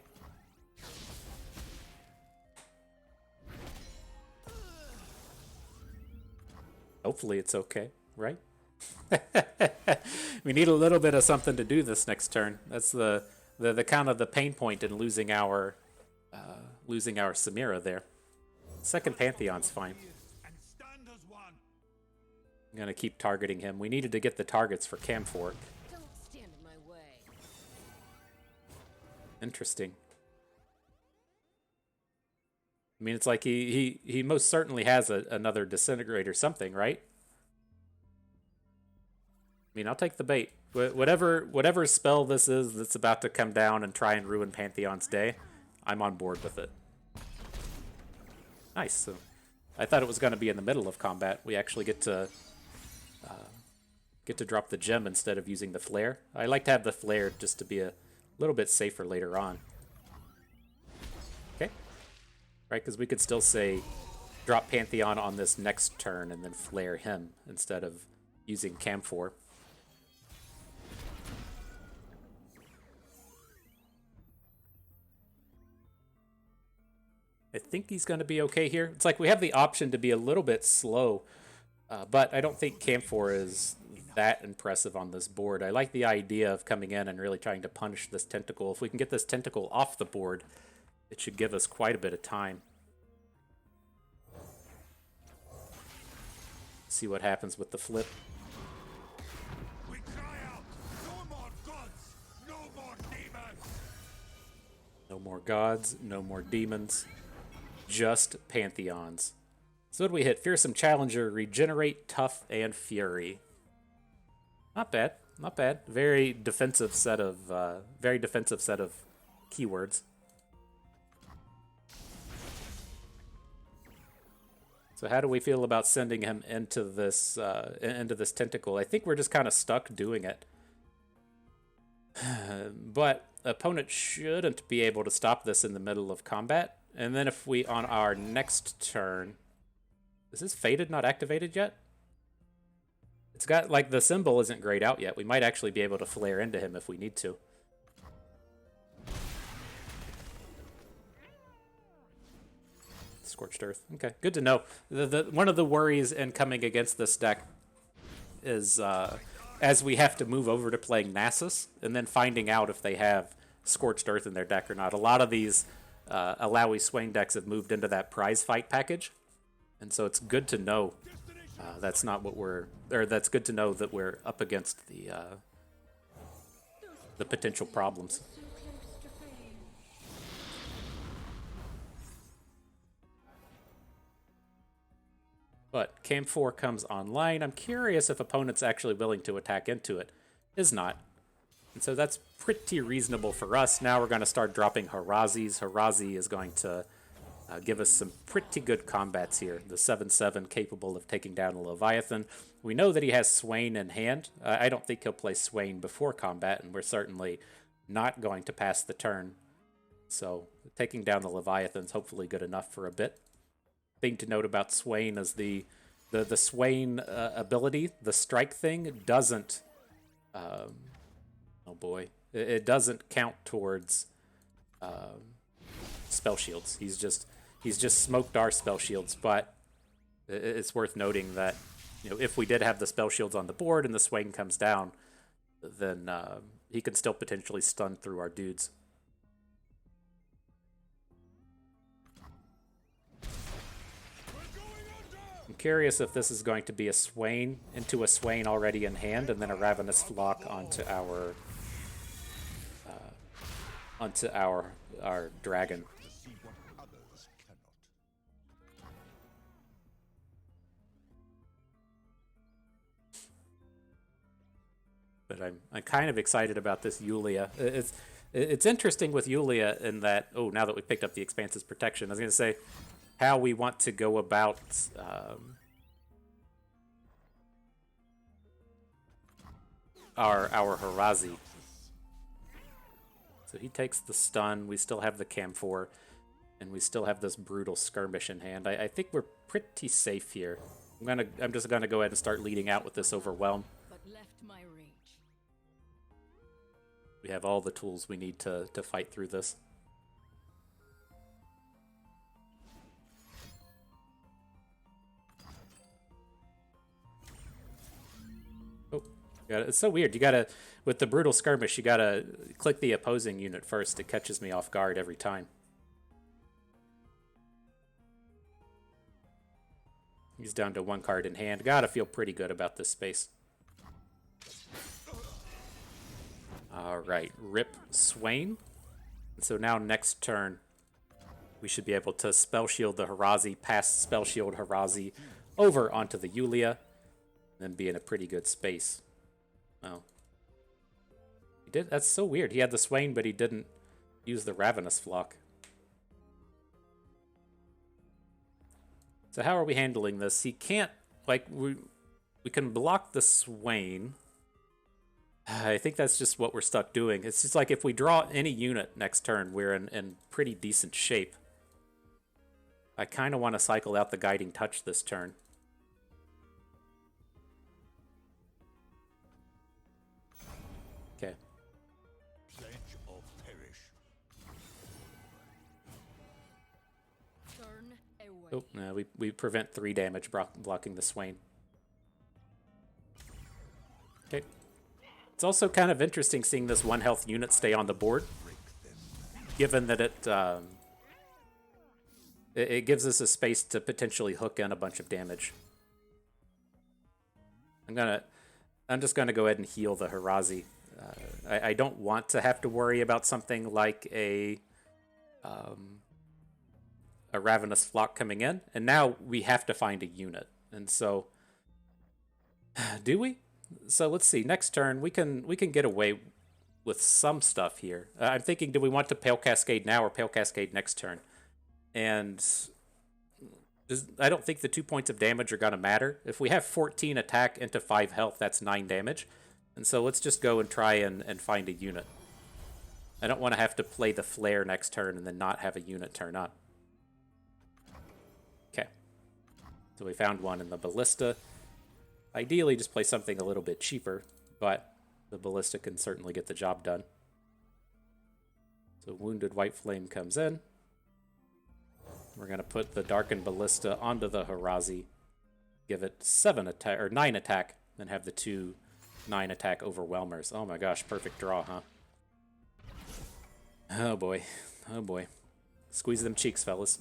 Hopefully it's okay, right? We need a little bit of something to do this next turn. That's the kind of the pain point in losing our Samira there. Second Pantheon's fine. I'm gonna keep targeting him. We needed to get the targets for Camphor. Interesting. I mean, it's like he most certainly has another Disintegrate or something, right? I mean, I'll take the bait. Whatever spell this is that's about to come down and try and ruin Pantheon's day, I'm on board with it. Nice. So I thought it was going to be in the middle of combat. We actually get to drop the gem instead of using the flare. I like to have the flare just to be a little bit safer later on. Okay. Right, because we could still say drop Pantheon on this next turn and then flare him instead of using Camphor. I think he's going to be okay here. It's like we have the option to be a little bit slow, but I don't think Camphor is that impressive on this board. I like the idea of coming in and really trying to punish this Tentacle. If we can get this Tentacle off the board, it should give us quite a bit of time. See what happens with the flip. We cry out, no more gods, no more demons. No more gods, no more demons. Just Pantheons. So what do we hit? Fearsome Challenger, Regenerate, Tough, and Fury. Not bad. Not bad. Very defensive set of keywords. So how do we feel about sending him into this Tentacle? I think we're just kind of stuck doing it. But opponent shouldn't be able to stop this in the middle of combat. And then if we, on our next turn... Is this Fated not activated yet? It's got, like, the symbol isn't grayed out yet. We might actually be able to flare into him if we need to. Scorched Earth. Okay, good to know. One of the worries in coming against this deck is as we have to move over to playing Nasus and then finding out if they have Scorched Earth in their deck or not. A lot of these Alawi Swain decks have moved into that prize fight package, and so it's good to know that's not what we're... Or that's good to know that we're up against the potential problems. But Cam 4 comes online. I'm curious if opponent's actually willing to attack into it. Is not. And so that's pretty reasonable for us. Now we're going to start dropping Harazis. Harazi is going to give us some pretty good combats here. The 7/7 capable of taking down a Leviathan. We know that he has Swain in hand. I don't think he'll play Swain before combat, and we're certainly not going to pass the turn. So taking down the Leviathan's hopefully good enough for a bit. Thing to note about Swain is the Swain ability, the strike thing, doesn't... oh boy. It doesn't count towards spell shields. He's just smoked our spell shields, but it's worth noting that, you know, if we did have the spell shields on the board and the Swain comes down, then he can still potentially stun through our dudes. I'm curious if this is going to be a Swain into a Swain already in hand, and then a Ravenous Flock onto our dragon. But I'm kind of excited about this Yulia. It's interesting with Yulia in that, oh, now that we picked up the Expanse's protection, I was going to say how we want to go about our Harazi. So he takes the stun. We still have the Cam 4, and we still have this brutal skirmish in hand. I think we're pretty safe here. I'm just gonna go ahead and start leading out with this overwhelm. We have all the tools we need to fight through this. Oh, it's so weird. You gotta, with the brutal skirmish, you gotta click the opposing unit first. It catches me off guard every time. He's down to one card in hand. Gotta feel pretty good about this space. Alright, rip Swain. And so now next turn, we should be able to Spell Shield the Harazi, pass Spell Shield Harazi over onto the Yulia, and then be in a pretty good space. Oh. He did? That's so weird. He had the Swain, but he didn't use the Ravenous Flock. So how are we handling this? He can't, like, we can block the Swain. I think that's just what we're stuck doing. It's just like if we draw any unit next turn, we're in pretty decent shape. I kind of want to cycle out the Guiding Touch this turn. Okay. Oh, no, we prevent 3 damage blocking the Swain. Okay. It's also kind of interesting seeing this 1 health unit stay on the board, given that it gives us a space to potentially hook in a bunch of damage. I'm just gonna go ahead and heal the Harazi. I don't want to have to worry about something like a Ravenous Flock coming in, and now we have to find a unit. And so, do we? So let's see. Next turn, we can get away with some stuff here. I'm thinking, do we want to Pale Cascade now or Pale Cascade next turn? And I don't think the 2 points of damage are going to matter. If we have 14 attack into 5 health, that's 9 damage. And so let's just go and try and find a unit. I don't want to have to play the Flare next turn and then not have a unit turn up. Okay. So we found one in the Ballista. Ideally, just play something a little bit cheaper, but the Ballista can certainly get the job done. So Wounded White Flame comes in. We're going to put the Darkened Ballista onto the Harazi, give it 7 attack or 9 attack, then have the 2 9 attack Overwhelmers. Oh my gosh, perfect draw, huh? Oh boy, oh boy. Squeeze them cheeks, fellas.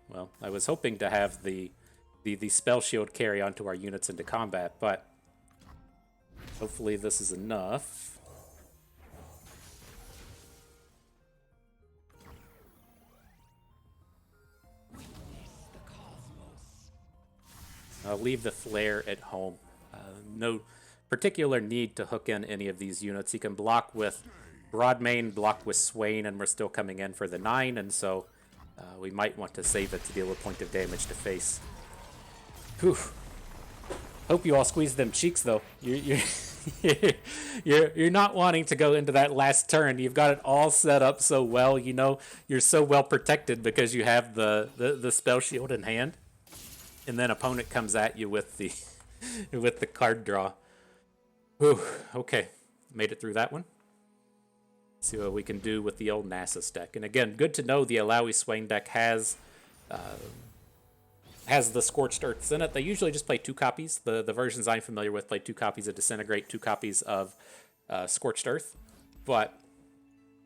Well, I was hoping to have the Spell Shield carry onto our units into combat, but hopefully this is enough. I'll leave the Flare at home. No particular need to hook in any of these units. He can block with Broadmane, block with Swain, and we're still coming in for the 9, and so we might want to save it to deal a point of damage to face. Whew. Hope you all squeeze them cheeks, though. You're not wanting to go into that last turn. You've got it all set up so well. You know you're so well protected because you have the spell shield in hand, and then opponent comes at you with the with the card draw. Whew. Okay, made it through that one. See what we can do with the old Nasus deck. And again, good to know the Alawi Swain deck has the Scorched Earths in it. They usually just play 2 copies. The versions I'm familiar with play 2 copies of Disintegrate, 2 copies of Scorched Earth. But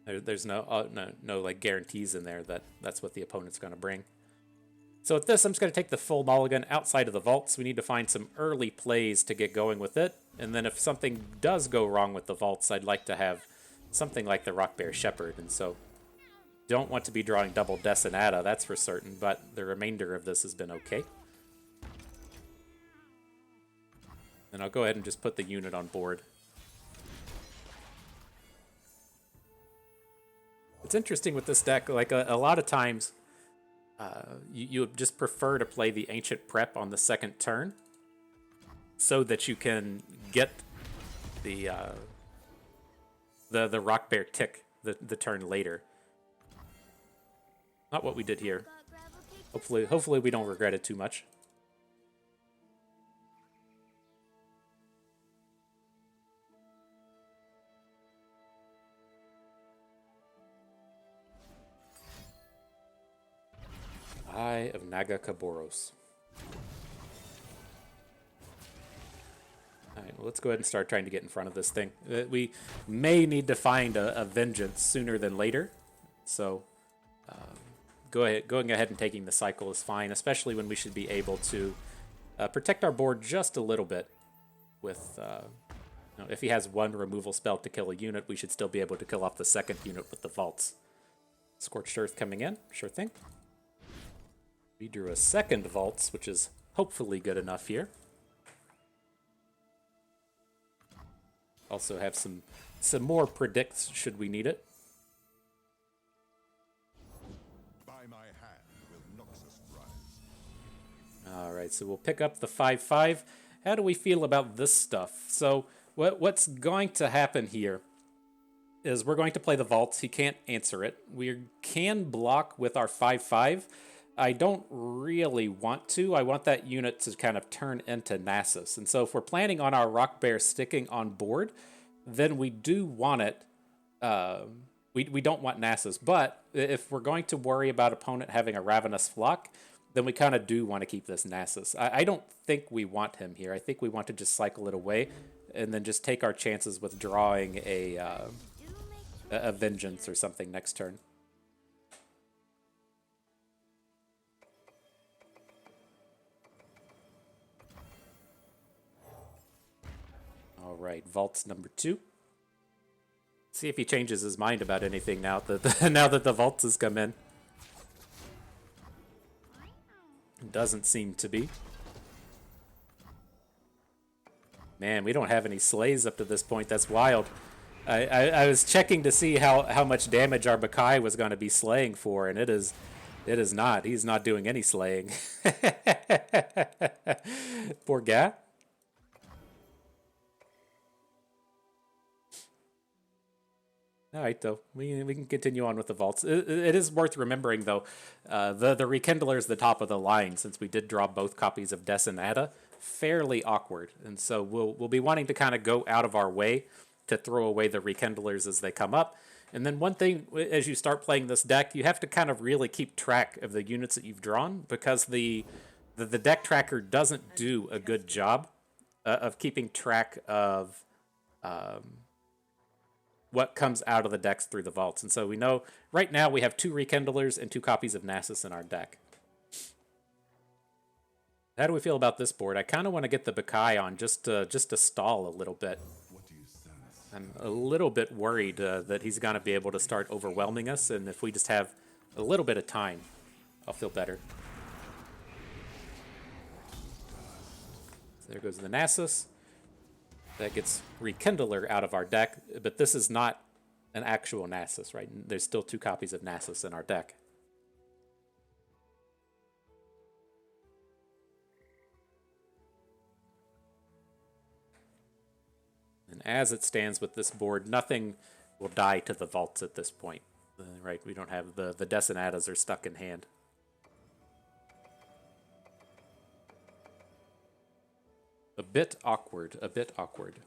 there's no like guarantees in there that that's what the opponent's going to bring. So with this, I'm just going to take the full mulligan outside of the vaults. We need to find some early plays to get going with it. And then if something does go wrong with the vaults, I'd like to have something like the Rockbear Shepherd. And so don't want to be drawing double Decenata, that's for certain, but the remainder of this has been okay. And I'll go ahead and just put the unit on board. It's interesting with this deck, like a lot of times, you just prefer to play the Ancient Prep on the second turn so that you can get the Rockbear tick the turn later. Not what we did here. Hopefully we don't regret it too much. Eye of Nagakaboros. Alright, well, let's go ahead and start trying to get in front of this thing. We may need to find a vengeance sooner than later, so going ahead and taking the cycle is fine, especially when we should be able to protect our board just a little bit with, if he has 1 removal spell to kill a unit, we should still be able to kill off the second unit with the vaults. Scorched Earth coming in, sure thing. We drew a second vaults, which is hopefully good enough here. Also have some more predicts should we need it. Alright, so we'll pick up the 5/5. How do we feel about this stuff? So what's going to happen here is we're going to play the vaults. He can't answer it. We can block with our 5/5. I don't really want to. I want that unit to kind of turn into Nasus. And so if we're planning on our Rockbear sticking on board, then we do want it. We don't want Nasus. But if we're going to worry about opponent having a Ravenous Flock, then we kind of do want to keep this Nasus. I don't think we want him here. I think we want to just cycle it away and then just take our chances with drawing a Vengeance or something next turn. All right, vaults number 2. See if he changes his mind about anything now that the vaults has come in. Doesn't seem to be. Man, we don't have any slays up to this point. That's wild. I was checking to see how much damage our Bakai was going to be slaying for, and it is not. He's not doing any slaying. Poor guy. All right, though. We can continue on with the vaults. It is worth remembering, though, the Rekindler is the top of the line, since we did draw both copies of Decenata. Fairly awkward, and so we'll be wanting to kind of go out of our way to throw away the Rekindlers as they come up. And then one thing, as you start playing this deck, you have to kind of really keep track of the units that you've drawn, because the deck tracker doesn't do a good job of keeping track of what comes out of the decks through the vaults. And so we know right now we have 2 Rekindlers and 2 copies of Nasus in our deck. How do we feel about this board? I kind of want to get the Bakai on just to stall a little bit. I'm a little bit worried that he's going to be able to start overwhelming us, and if we just have a little bit of time, I'll feel better. So there goes the Nasus. That gets Rekindler out of our deck, but this is not an actual Nasus, right? There's still 2 copies of Nasus in our deck. And as it stands with this board, nothing will die to the vaults at this point, right? We don't have the Decinatas are stuck in hand. A bit awkward, a bit awkward.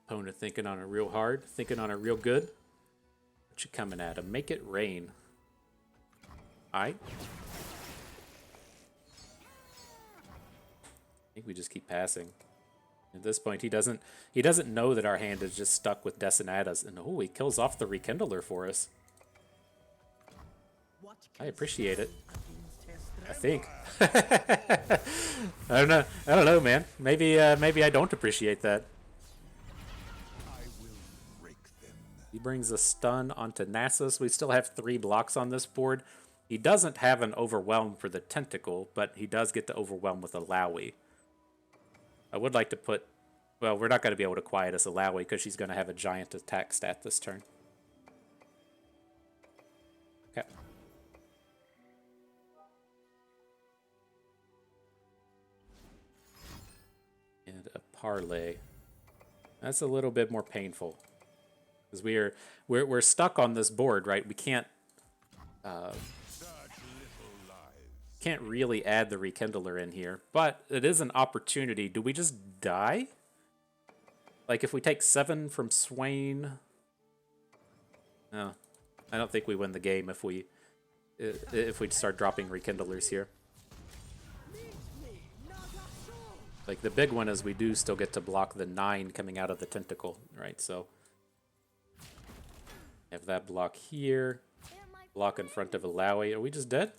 Opponent thinking on it real hard, thinking on it real good. What you coming at him? Make it rain. Alright. I think we just keep passing. At this point, he doesn't know that our hand is just stuck with Decinatas. And oh, he kills off the Rekindler for us. I appreciate it. I think. I don't know, man. Maybe I don't appreciate that. He brings a stun onto Nasus. We still have 3 blocks on this board. He doesn't have an Overwhelm for the Tentacle, but he does get to Overwhelm with a Lowy. I would like to put... Well, we're not going to be able to quiet us a Lowy because she's going to have a giant attack stat this turn. Okay. And a Parlay. That's a little bit more painful. Because we're stuck on this board, right? We can't really add the Rekindler in here, but it is an opportunity. Do we just die? Like if we take 7 from Swain? No, I don't think we win the game if we start dropping Rekindlers here. Like the big one is we do still get to block the 9 coming out of the Tentacle, right? So have that block here, block in front of Alawi. Are we just dead?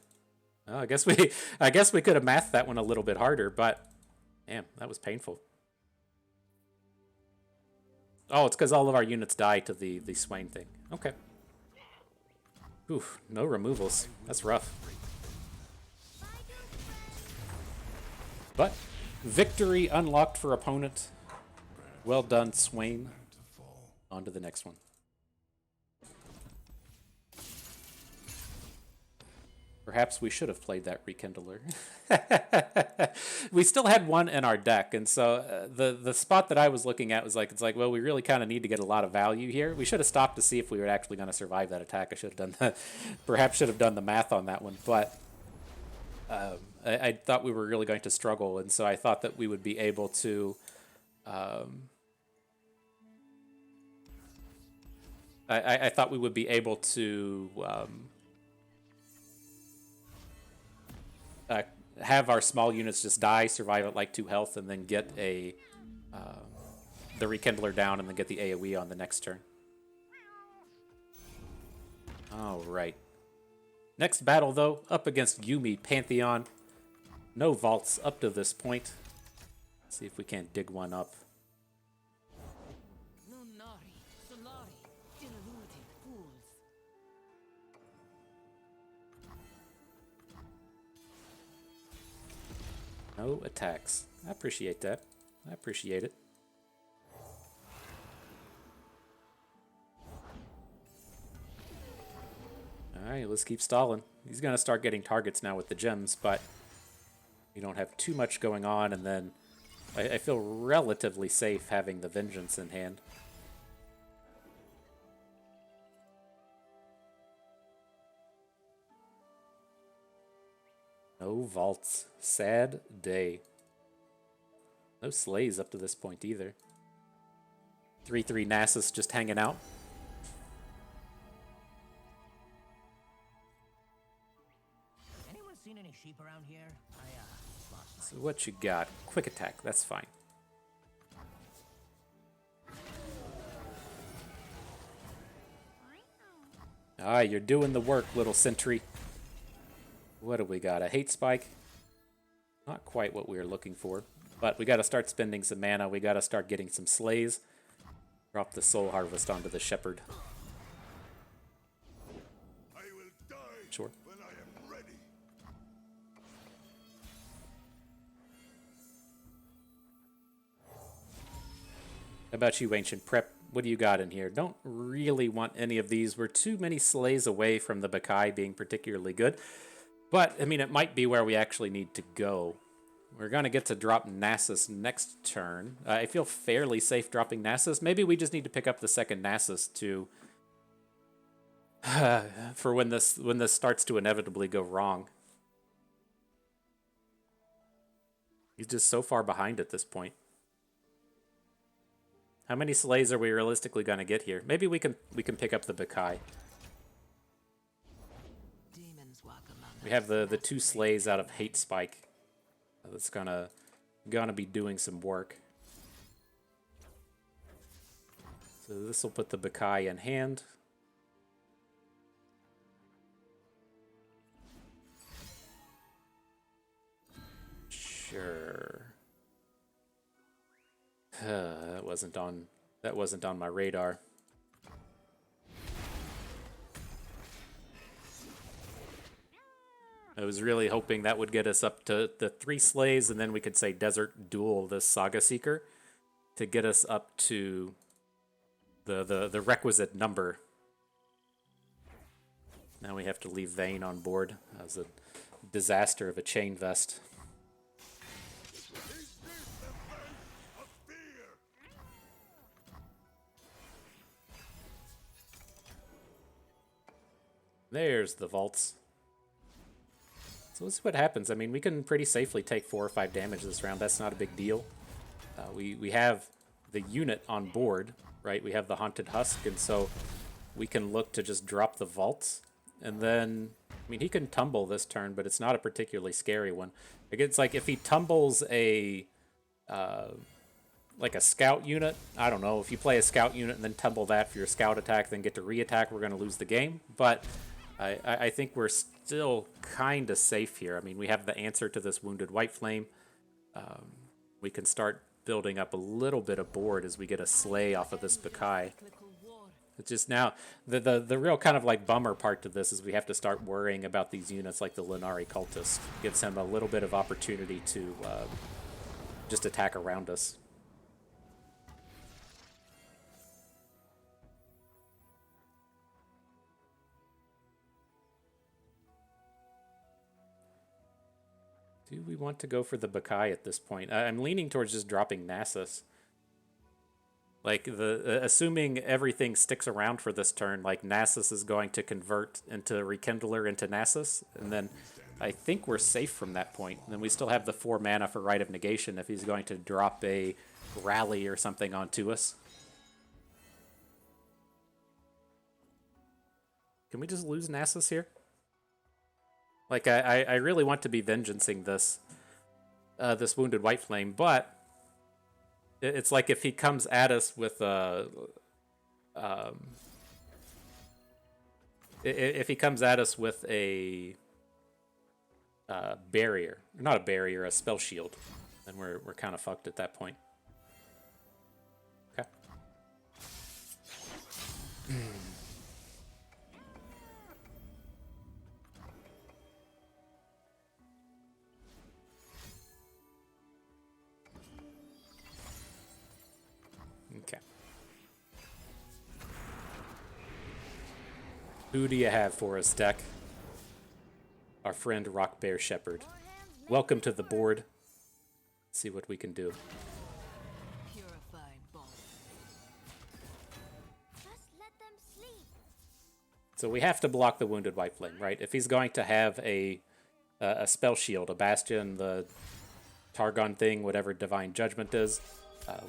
Oh, I guess we could have mathed that one a little bit harder, but damn, that was painful. Oh, it's because all of our units die to the Swain thing. Okay. Oof, no removals. That's rough. But victory unlocked for opponent. Well done, Swain. On to the next one. Perhaps we should have played that Rekindler. We still had 1 in our deck, and so the spot that I was looking at was like, it's like, well, we really kind of need to get a lot of value here. We should have stopped to see if we were actually going to survive that attack. I should have done the, perhaps should have done the math on that one, but I thought we were really going to struggle, and so I thought that we would be able to. I thought we would be able to. Have our small units just die, survive at like 2 health, and then get the Rekindler down, and then get the AoE on the next turn. All right. Next battle, though, up against Yuumi Pantheon. No vaults up to this point. Let's see if we can't dig one up. No attacks. I appreciate that. I appreciate it. Alright, let's keep stalling. He's going to start getting targets now with the gems, but we don't have too much going on, and then I feel relatively safe having the Vengeance in hand. No vaults. Sad day. No slays up to this point either. 3/3 Nasus just hanging out. Anyone seen any sheep around here? So what you got? Quick attack. That's fine. Alright, you're doing the work, little sentry. What do we got? A hate spike? Not quite what we were looking for, but we got to start spending some mana. We got to start getting some slays. Drop the Soul Harvest onto the Shepherd. I will die Sure. when I am ready. How about you, Ancient Prep? What do you got in here? Don't really want any of these. We're too many slays away from the Bakai being particularly good. But, I mean, it might be where we actually need to go. We're going to get to drop Nasus next turn. I feel fairly safe dropping Nasus. Maybe we just need to pick up the second Nasus to... for when this starts to inevitably go wrong. He's just so far behind at this point. How many slays are we realistically going to get here? Maybe we can pick up the Bakai. We have the 2 slays out of Hate Spike. That's gonna be doing some work. So this will put the Bakai in hand. Sure. That wasn't on my radar. I was really hoping that would get us up to the 3 slays, and then we could say Desert Duel this Saga Seeker to get us up to the requisite number. Now we have to leave Vayne on board. That was a disaster of a chain vest. Is this the vent of fear? There's the vaults. So let's see what happens. I mean, we can pretty safely take 4 or 5 damage this round. That's not a big deal. We have the unit on board, right? We have the Haunted Husk, and so we can look to just drop the vaults. And then, I mean, he can tumble this turn, but it's not a particularly scary one. It's like if he tumbles a, like a scout unit, I don't know. If you play a scout unit and then tumble that for your scout attack, then get to re-attack, we're going to lose the game. But I think we're still kind of safe here. I mean, we have the answer to this Wounded White Flame. We can start building up a little bit of board as we get a slay off of this Bakai. It's just now, the real kind of like bummer part to this is we have to start worrying about these units like the Lunari Cultist. Gives him a little bit of opportunity to just attack around us. Do we want to go for the Bakai at this point? I'm leaning towards just dropping Nasus. Like, assuming everything sticks around for this turn, like, Nasus is going to convert into Rekindler into Nasus, and then I think we're safe from that point. And then we still have the 4 mana for Rite of Negation if he's going to drop a Rally or something onto us. Can we just lose Nasus here? Like, I really want to be vengeancing this this Wounded White Flame, but it's like if he comes at us with a if he comes at us with a barrier, not a barrier, a spell shield, then we're kind of fucked at that point. Okay. Okay. Who do you have for us, deck? Our friend Rock Bear Shepherd. Welcome to the board. Let's see what we can do. So we have to block the Wounded White Flame, right? If he's going to have a spell shield, a Bastion, the Targon thing, whatever Divine Judgment is,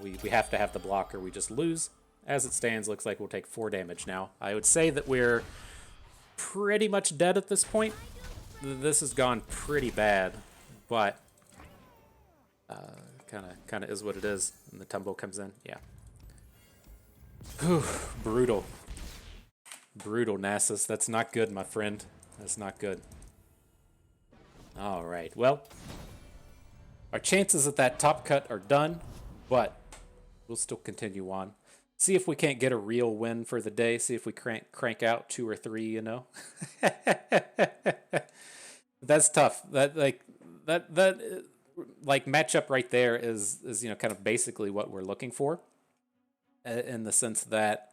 we have to have the block or we just lose. As it stands, looks like we'll take 4 damage now. I would say that we're pretty much dead at this point. This has gone pretty bad, but kind of is what it is. And the tumble comes in, yeah. Whew, brutal. Brutal, Nasus. That's not good, my friend. That's not good. All right, well, our chances at that top cut are done, but we'll still continue on. See if we can't get a real win for the day. See if we crank out 2 or 3, you know. That's tough. That like matchup right there is you know kind of basically what we're looking for, in the sense that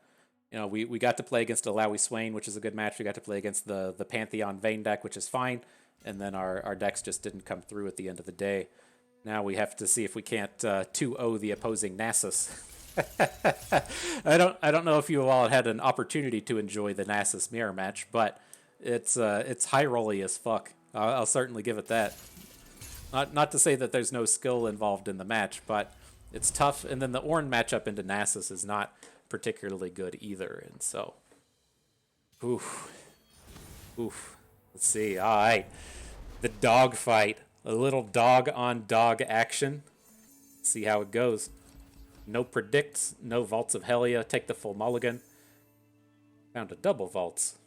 you know we got to play against Alawi Swain, which is a good match. We got to play against the Pantheon Vayne deck, which is fine, and then our decks just didn't come through at the end of the day. Now we have to see if we can't 2-0 the opposing Nasus. I don't know if you all had an opportunity to enjoy the Nasus mirror match, but it's high rolly as fuck. I'll certainly give it that. Not to say that there's no skill involved in the match, but it's tough. And then the Ornn matchup into Nasus is not particularly good either. And so, oof. Let's see. All right, the dog fight, a little dog on dog action. Let's see how it goes. No predicts, no vaults of Helia. Take the full mulligan. Found a double vaults.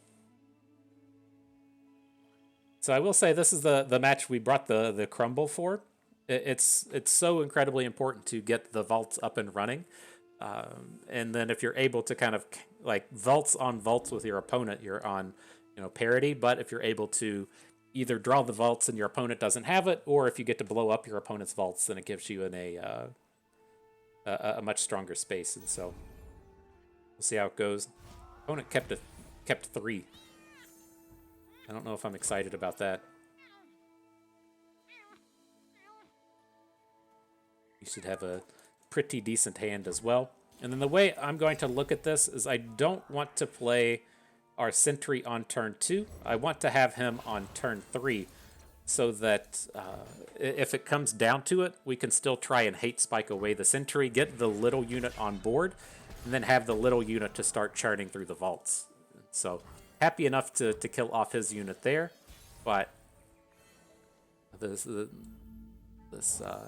So I will say this is the match we brought the crumble for. It's so incredibly important to get the vaults up and running. And then if you're able to kind of like vaults on vaults with your opponent, you're on parity. But if you're able to either draw the vaults and your opponent doesn't have it, or if you get to blow up your opponent's vaults, then it gives you a much stronger space. And so we'll see how it goes. Opponent kept 3. I don't know if I'm excited about that. You should have a pretty decent hand as well. And then the way I'm going to look at this is I don't want to play our Sentry on turn 2. I want to have him on turn 3 so that if it comes down to it, we can still try and hate spike away the Sentry, get the little unit on board, and then have the little unit to start churning through the vaults. So happy enough to kill off his unit there, but this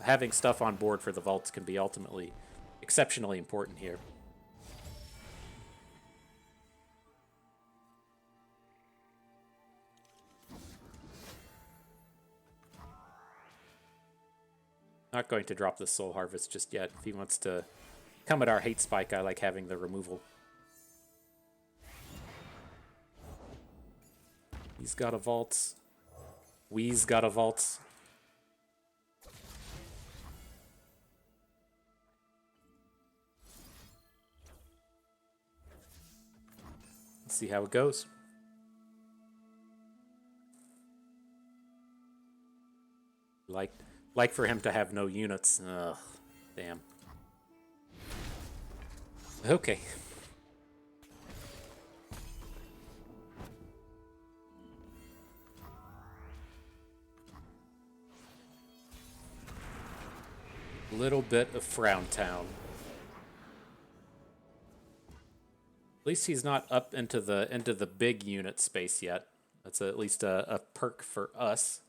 having stuff on board for the vaults can be ultimately exceptionally important here. Not going to drop the Soul Harvest just yet. If he wants to come at our hate spike, I like having the removal. He's got a vault. Wee's got a vault. Let's see how it goes. Like for him to have no units. Ugh, damn. Okay. Little bit of Frown Town. At least he's not up into the big unit space yet. That's at least a perk for us.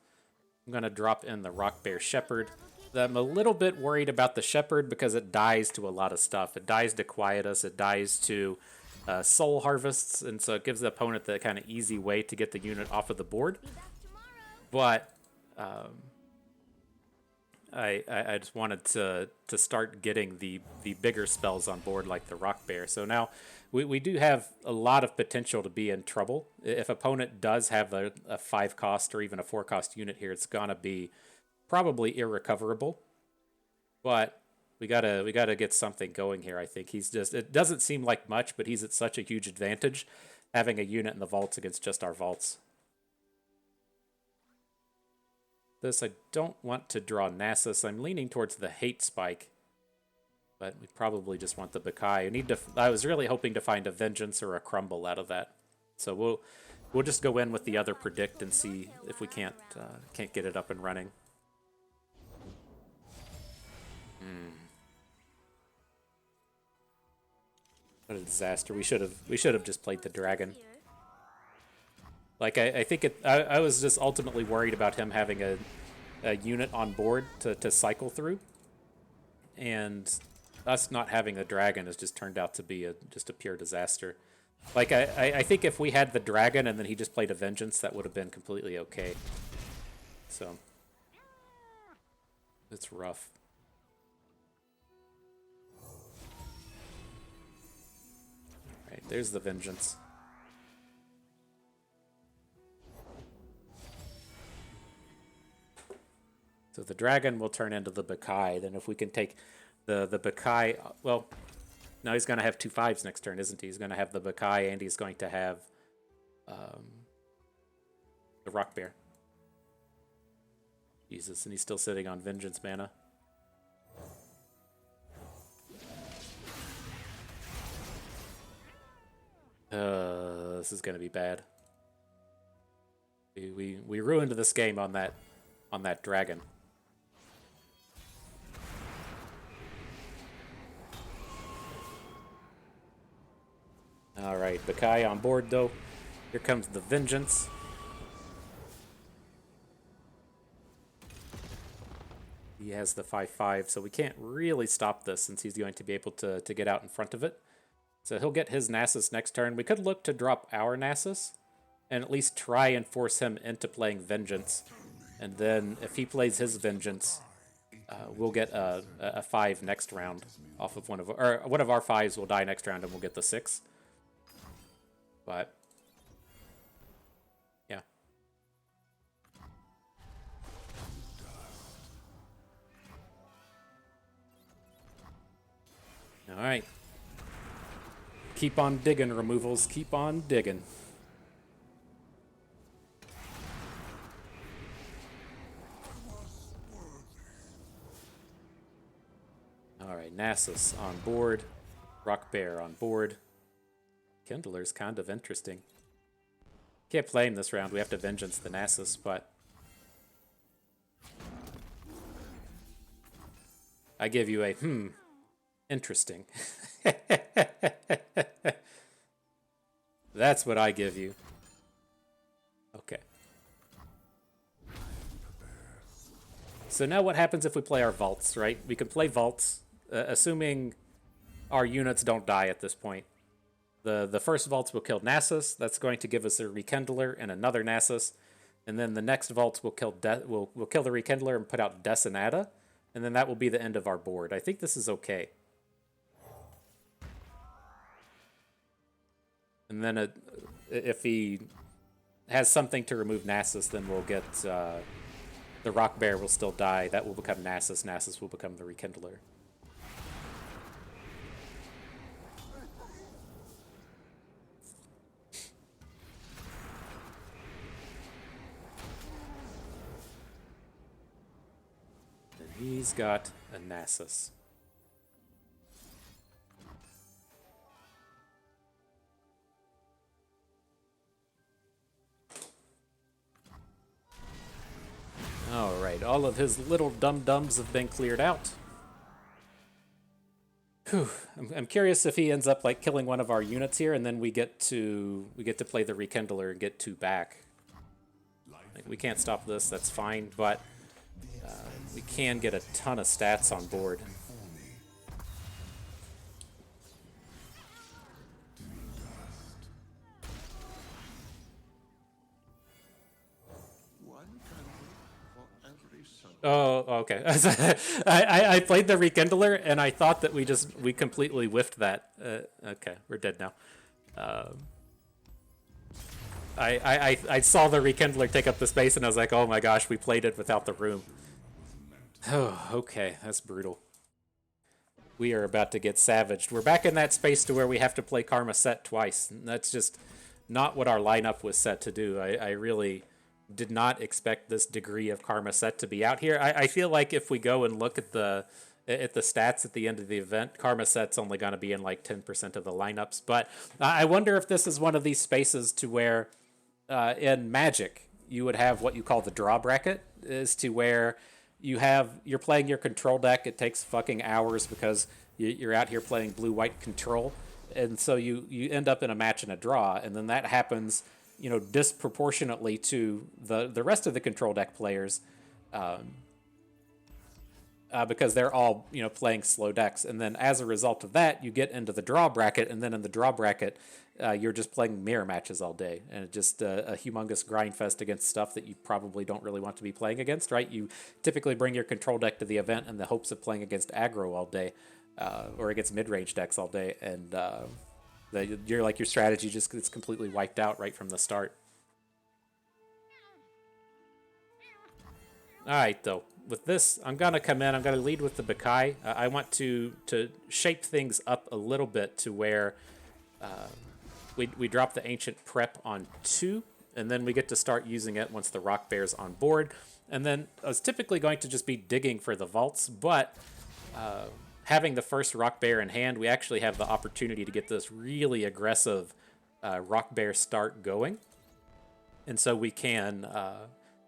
I'm gonna drop in the Rock Bear Shepherd. I'm a little bit worried about the Shepherd because it dies to a lot of stuff. It dies to Quietus. It dies to Soul Harvests, and so it gives the opponent the kind of easy way to get the unit off of the board. But I just wanted to start getting the bigger spells on board like the Rock Bear. So now we do have a lot of potential to be in trouble. If opponent does have a 5 cost or even a 4 cost unit here, it's gonna be probably irrecoverable. But we gotta get something going here. I think it doesn't seem like much, but he's at such a huge advantage having a unit in the vaults against just our vaults. This, I don't want to draw Nasus. I'm leaning towards the hate spike, but we probably just want the Bakai. I was really hoping to find a Vengeance or a Crumble out of that. So we'll just go in with the other predict and see if we can't get it up and running. What a disaster! We should have just played the dragon. Like, I think I was just ultimately worried about him having a unit on board to cycle through. And us not having a dragon has just turned out to be just a pure disaster. Like, I think if we had the dragon and then he just played a Vengeance, that would have been completely okay. So, it's rough. Alright, there's the Vengeance. So the dragon will turn into the Bakai. Then if we can take the Bakai... Well, no, he's going to have 2 5s next turn, isn't he? He's going to have the Bakai, and he's going to have the Rock Bear. Jesus, and he's still sitting on Vengeance mana. This is going to be bad. We ruined this game on that dragon. Alright, Bakai on board though. Here comes the Vengeance. He has the 5/5, so we can't really stop this since he's going to be able to get out in front of it. So he'll get his Nasus next turn. We could look to drop our Nasus and at least try and force him into playing Vengeance. And then if he plays his Vengeance, we'll get a 5 next round off of one of our 5s will die next round and we'll get the 6. But yeah. All right. Keep on digging, removals. Keep on digging. All right, Nasus on board. Rock Bear on board. Kindler's kind of interesting. Can't play him this round. We have to Vengeance the Nasus, but I give you a interesting. That's what I give you. Okay. So now what happens if we play our vaults, right? We can play vaults, assuming our units don't die at this point. The first vaults will kill Nasus. That's going to give us a Rekindler and another Nasus. And then the next vaults will kill will kill the Rekindler and put out Decenata. And then that will be the end of our board. I think this is okay. And then if he has something to remove Nasus, then we'll get the Rock Bear will still die. That will become Nasus. Nasus will become the Rekindler. And he's got a Nasus. Alright, all of his little dum-dums have been cleared out. Whew. I'm curious if he ends up like killing one of our units here, and then we get to play the Rekindler and get 2 back. Like, we can't stop this, that's fine, but we can get a ton of stats on board. Oh, okay. I played the Rekindler, and I thought that we completely whiffed that. Okay, we're dead now. I saw the Rekindler take up the space, and I was like, oh my gosh, we played it without the room. Oh, okay, that's brutal. We are about to get savaged. We're back in that space to where we have to play Karma Set twice. That's just not what our lineup was set to do. I really did not expect this degree of Karma Set to be out here. I feel like if we go and look at the stats at the end of the event, Karma Set's only going to be in like 10% of the lineups. But I wonder if this is one of these spaces to where in Magic you would have what you call the draw bracket, is to where you're playing your control deck. It takes fucking hours because you're out here playing blue-white control, and so you end up in a match and a draw, and then that happens, you know, disproportionately to the rest of the control deck players, because they're all, you know, playing slow decks, and then as a result of that, you get into the draw bracket, and then in the draw bracket, you're just playing mirror matches all day, and it's just a humongous grind fest against stuff that you probably don't really want to be playing against, right? You typically bring your control deck to the event in the hopes of playing against aggro all day, or against mid-range decks all day, and That your strategy just gets completely wiped out right from the start. All right, though. With this, I'm gonna come in. I'm gonna lead with the Bakai. I want to shape things up a little bit to where we drop the Ancient Prep on 2, and then we get to start using it once the Rock Bear's on board. And then I was typically going to just be digging for the vaults, but having the first Rock Bear in hand, we actually have the opportunity to get this really aggressive Rock Bear start going. And so we can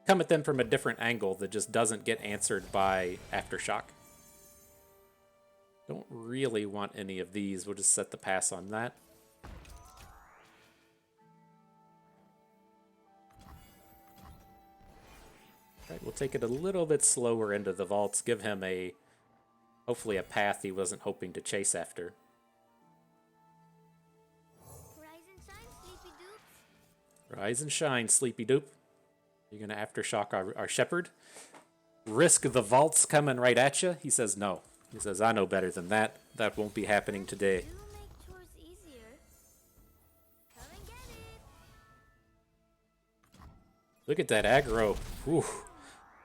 come at them from a different angle that just doesn't get answered by Aftershock. Don't really want any of these. We'll just set the pass on that. Right, we'll take it a little bit slower into the vaults, give him hopefully a path he wasn't hoping to chase after. Rise and shine, sleepy dupes. Rise and shine, sleepy dupe. You're going to Aftershock our shepherd? Risk the vaults coming right at you? He says no. He says, I know better than that. That won't be happening today. Do make chores easier. Come and get it. Look at that aggro. Whew.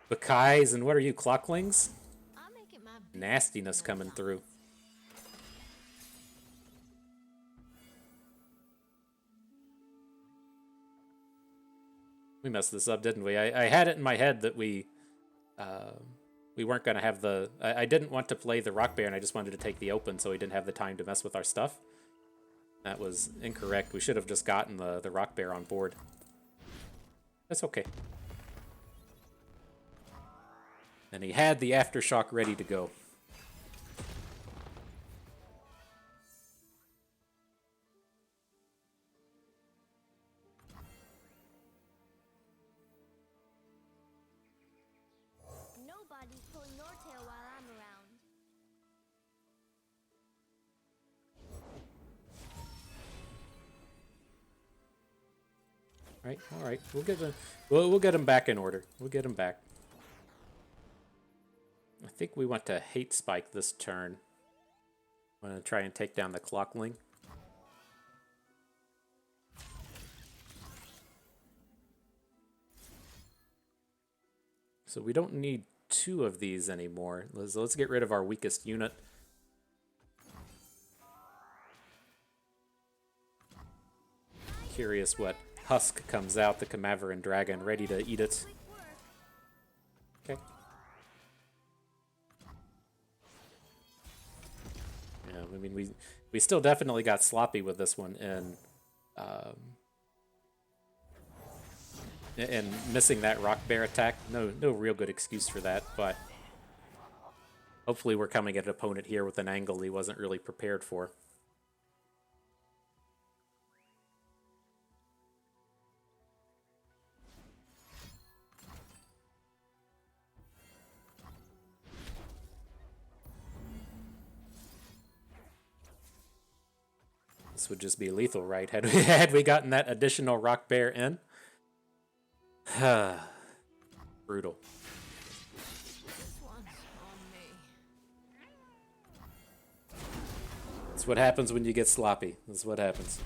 Bakais and what are you, Clocklings? I'll make it my Nastiness coming through. We messed this up, didn't we? I had it in my head that we weren't going to have the... I didn't want to play the Rock Bear, and I just wanted to take the open so we didn't have the time to mess with our stuff. That was incorrect. We should have just gotten the Rock Bear on board. That's okay. And he had the Aftershock ready to go. Nobody's pulling your tail while I'm around. All right. We'll get him back in order. We'll get him back. I think we want to hate spike this turn. I'm gonna try and take down the Clockling. So we don't need 2 of these anymore. Let's get rid of our weakest unit. Curious what Husk comes out, the Camaveran Dragon, ready to eat it. Okay. Yeah, I mean, we still definitely got sloppy with this one, and missing that Rock Bear attack. No real good excuse for that, but hopefully we're coming at an opponent here with an angle he wasn't really prepared for. This would just be lethal, right? Had we gotten that additional Rock Bear in. Brutal. This one's on me. That's what happens when you get sloppy. That's what happens.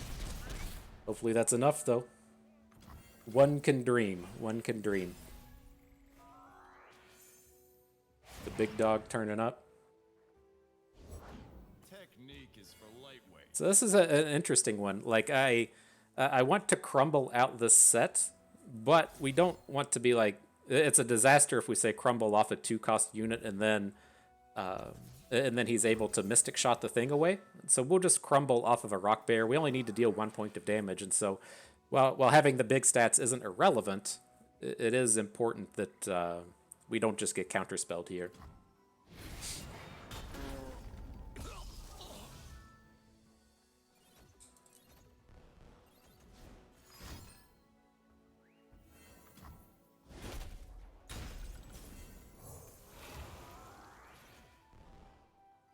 Hopefully that's enough, though. One can dream. One can dream. The big dog turning up. Technique is for lightweight. So this is an interesting one. Like, I want to crumble out this set, but we don't want to be like... It's a disaster if we say crumble off a 2-cost unit and then he's able to Mystic Shot the thing away. So we'll just crumble off of a Rock Bear. We only need to deal 1 point of damage, and so while having the big stats isn't irrelevant, it is important that we don't just get counterspelled here.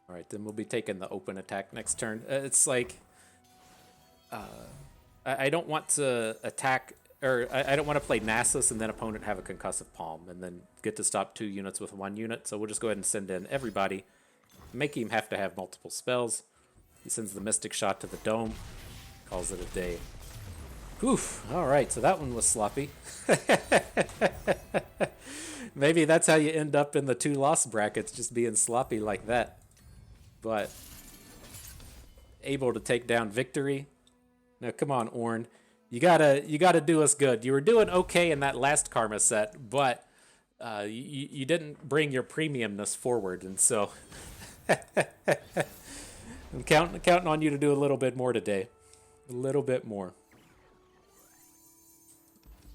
All right, then we'll be taking the open attack next turn. It's like I don't want to attack, or I don't want to play Nasus and then opponent have a concussive palm and then get to stop 2 units with 1 unit. So we'll just go ahead and send in everybody, make him have to have multiple spells. He sends the Mystic Shot to the dome. Calls it a day. Oof. All right, so that one was sloppy. Maybe that's how you end up in the 2-loss brackets, just being sloppy like that. But able to take down victory. Now, come on, Ornn. You gotta do us good. You were doing okay in that last Karma set, but you didn't bring your premiumness forward, and so I'm counting on you to do a little bit more today. A little bit more.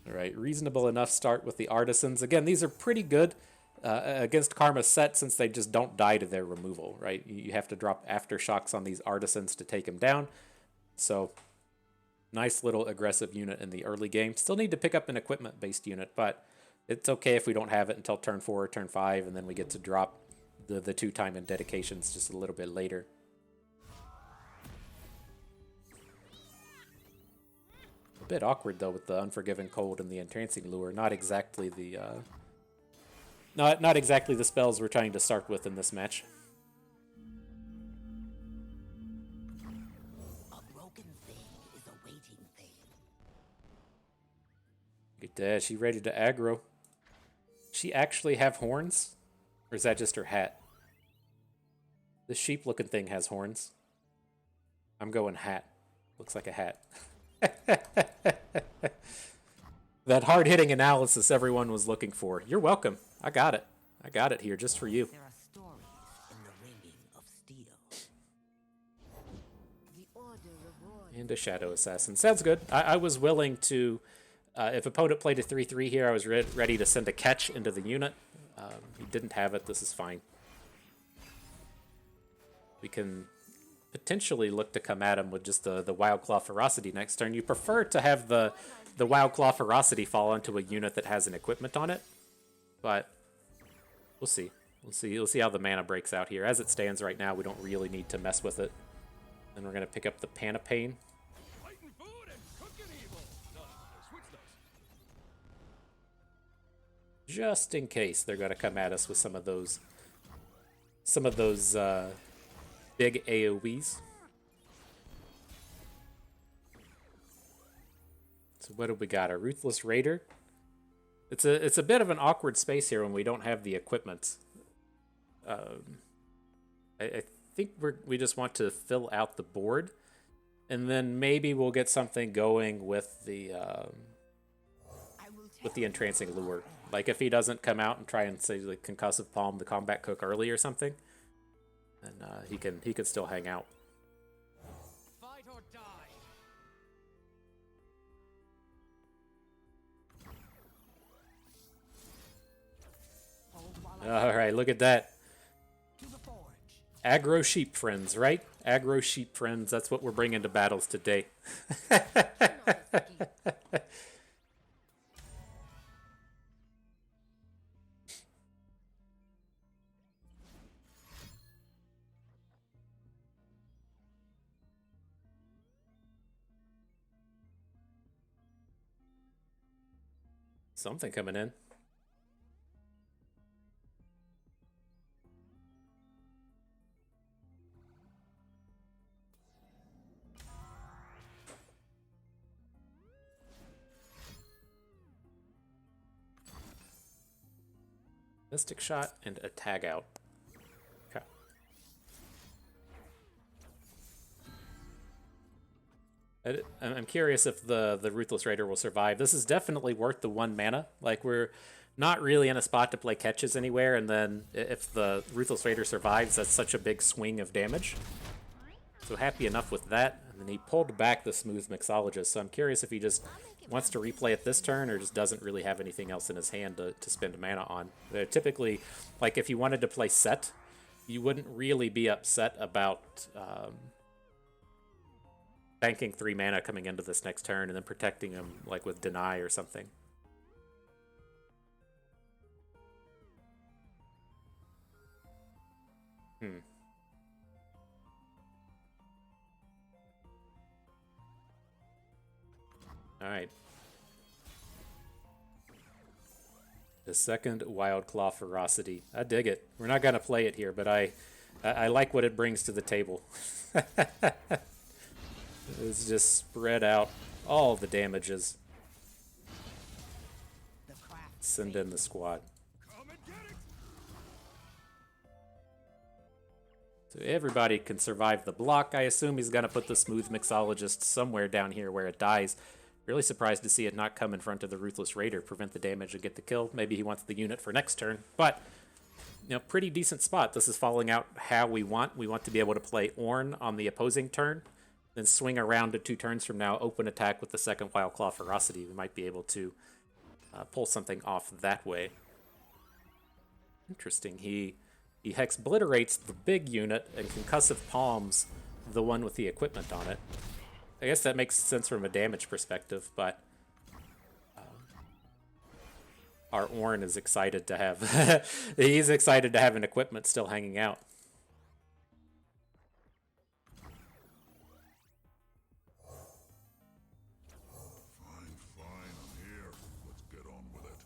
All right, reasonable enough start with the Artisans. Again, these are pretty good against Karma's set since they just don't die to their removal, right? You have to drop Aftershocks on these Artisans to take them down. So, nice little aggressive unit in the early game. Still need to pick up an equipment-based unit, but it's okay if we don't have it until turn 4 or turn 5, and then we get to drop the 2-time and dedications just a little bit later. A bit awkward though with the Unforgiven Cold and the Entrancing Lure. Not exactly the not exactly the spells we're trying to start with in this match. A broken thing is a waiting thing. Look at that, she ready to aggro. She actually have horns? Or is that just her hat? This sheep-looking thing has horns. I'm going hat. Looks like a hat. That hard-hitting analysis everyone was looking for. You're welcome. I got it. I got it here just for you. There are stories in the ringing of steel. The order rewards. And a Shadow Assassin. Sounds good. I was willing to... if opponent played a 3-3 here, I was ready to send a catch into the unit. He didn't have it. This is fine. We can potentially look to come at him with just the Wild Claw Ferocity next turn. You prefer to have the Wild Claw Ferocity fall onto a unit that has an equipment on it, but we'll see. We'll see how the mana breaks out here. As it stands right now, we don't really need to mess with it. Then we're going to pick up the Panapane. Fighting food and cooking evil. No, switch those. Just in case they're going to come at us with some of those big AoEs. So what do we got? A Ruthless Raider. It's a bit of an awkward space here when we don't have the equipment. I think we just want to fill out the board, and then maybe we'll get something going with the Entrancing Lure. Like if he doesn't come out and try and say like Concussive Palm the Combat Cook early or something, then he can still hang out. Fight or die. All right, look at that. To the forge. Aggro sheep friends, right? Aggro sheep friends, that's what we're bringing to battles today. Something coming in. Mystic Shot and a Tag Out. Okay. I'm curious if the Ruthless Raider will survive. This is definitely worth the 1 mana. Like, we're not really in a spot to play catches anywhere, and then if the Ruthless Raider survives, that's such a big swing of damage. So happy enough with that. And then he pulled back the Smooth Mixologist, so I'm curious if he just wants to replay it this turn or just doesn't really have anything else in his hand to spend mana on. Typically, like if you wanted to play Set, you wouldn't really be upset about banking 3 mana coming into this next turn and then protecting him like with Deny or something. All right. The second Wild Claw Ferocity. I dig it. We're not going to play it here, but I like what it brings to the table. It's just spread out all the damages. Send in the squad. Come and get it. So everybody can survive the block. I assume he's going to put the Smooth Mixologist somewhere down here where it dies. Really surprised to see it not come in front of the Ruthless Raider, prevent the damage and get the kill. Maybe he wants the unit for next turn, but you know, pretty decent spot. This is falling out how we want. We want to be able to play Ornn on the opposing turn, then swing around to 2 turns from now, open attack with the second Wild Claw Ferocity. We might be able to pull something off that way. Interesting. He Hex Obliterates the big unit and Concussive Palms the one with the equipment on it. I guess that makes sense from a damage perspective, but our Ornn is excited to have he's excited to have an equipment still hanging out. Fine, I'm here. Let's get on with it.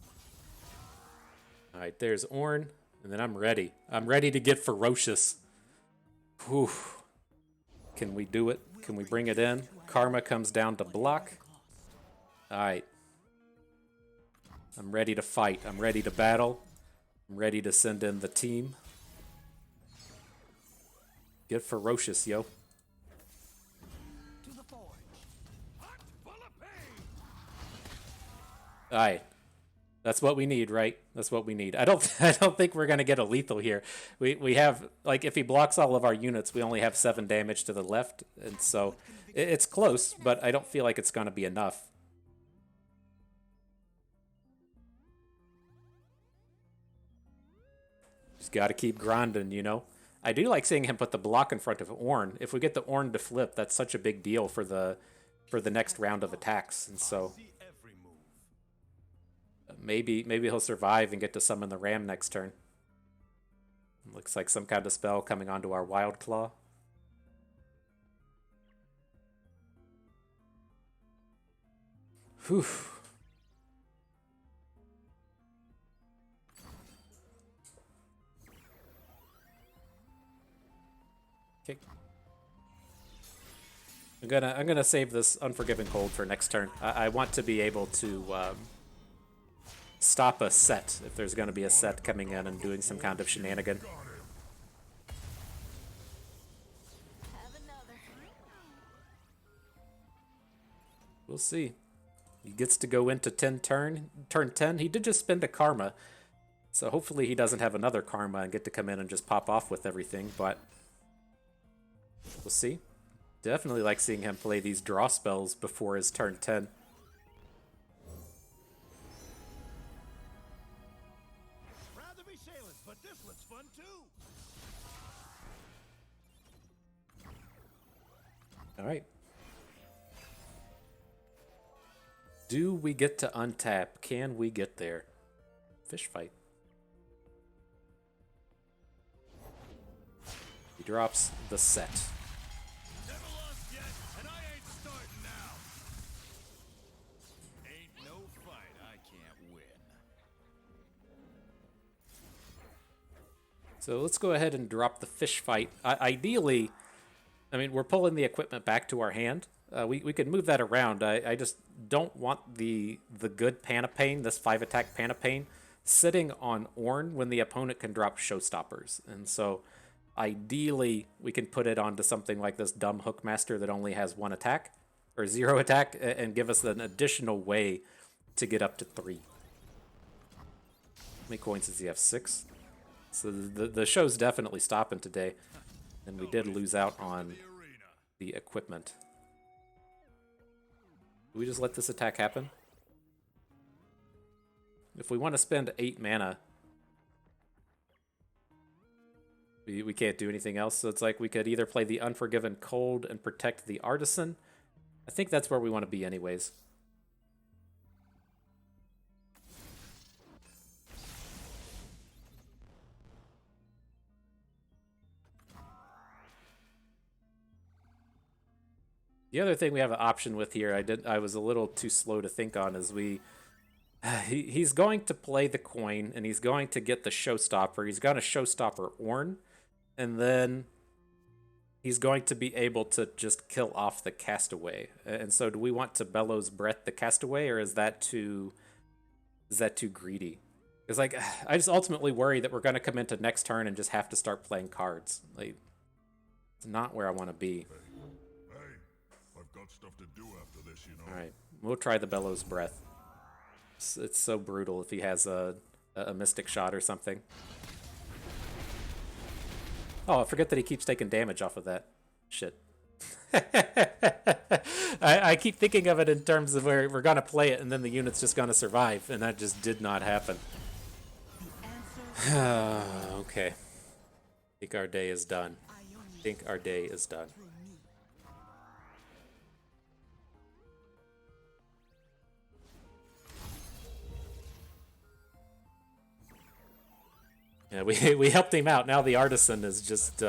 All right, there's Ornn, and then I'm ready. I'm ready to get ferocious. Whew. Can we do it? Can we bring it in? Karma comes down to block. All right. I'm ready to fight. I'm ready to battle. I'm ready to send in the team. Get ferocious, yo. To the forge. Hot full of pain. All right. That's what we need, right? That's what we need. I don't think we're gonna get a lethal here. We have, like, if he blocks all of our units, we only have 7 damage to the left, and so it's close, but I don't feel like it's gonna be enough. Just gotta keep grinding, you know. I do like seeing him put the block in front of Ornn. If we get the Ornn to flip, that's such a big deal for the next round of attacks, and so maybe he'll survive and get to summon the Ram next turn. Looks like some kind of spell coming onto our Wild Claw. Whew. Okay. I'm gonna save this Unforgiving Cold for next turn. I want to be able to stop a set if there's going to be a set coming in and doing some kind of shenanigan. Have another. We'll see. He gets to go into turn 10. He did just spend a karma, so hopefully he doesn't have another karma and get to come in and just pop off with everything, but we'll see. Definitely like seeing him play these draw spells before his turn 10. But this looks fun too. All right. Do we get to untap? Can we get there? Fish fight. He drops the set. Never lost yet, and I ain't starting now. Ain't no fight I can't win. So let's go ahead and drop the fish fight. Ideally, I mean, we're pulling the equipment back to our hand. We could move that around. I just don't want the good Panapane, this 5-attack Panapane, sitting on Ornn when the opponent can drop Showstoppers. And so ideally, we can put it onto something like this dumb Hookmaster that only has 1 attack, or 0 attack, and give us an additional way to get up to 3. How many coins does he have? 6? So the show's definitely stopping today, and we did lose out on the equipment. Do we just let this attack happen? If we want to spend 8 mana, we can't do anything else, so it's like we could either play the Unforgiven Cold and protect the Artisan. I think that's where we want to be anyways. The other thing we have an option with here, I was a little too slow to think on, is he's going to play the coin, and he's going to get the Showstopper. He's got a Showstopper Ornn, and then he's going to be able to just kill off the castaway. And so do we want to Bellows Breath the castaway, or is that too greedy? Because like I just ultimately worry that we're going to come into next turn and just have to start playing cards. Like, it's not where I want to be. Hey, I've got stuff to do after this, you know. All right, we'll try the Bellows Breath. It's so brutal if he has a Mystic Shot or something. Oh, I forget that he keeps taking damage off of that. Shit. I keep thinking of it in terms of where we're going to play it and then the unit's just going to survive, and that just did not happen. Okay. I think our day is done. I think our day is done. Yeah, we helped him out. Now the artisan is just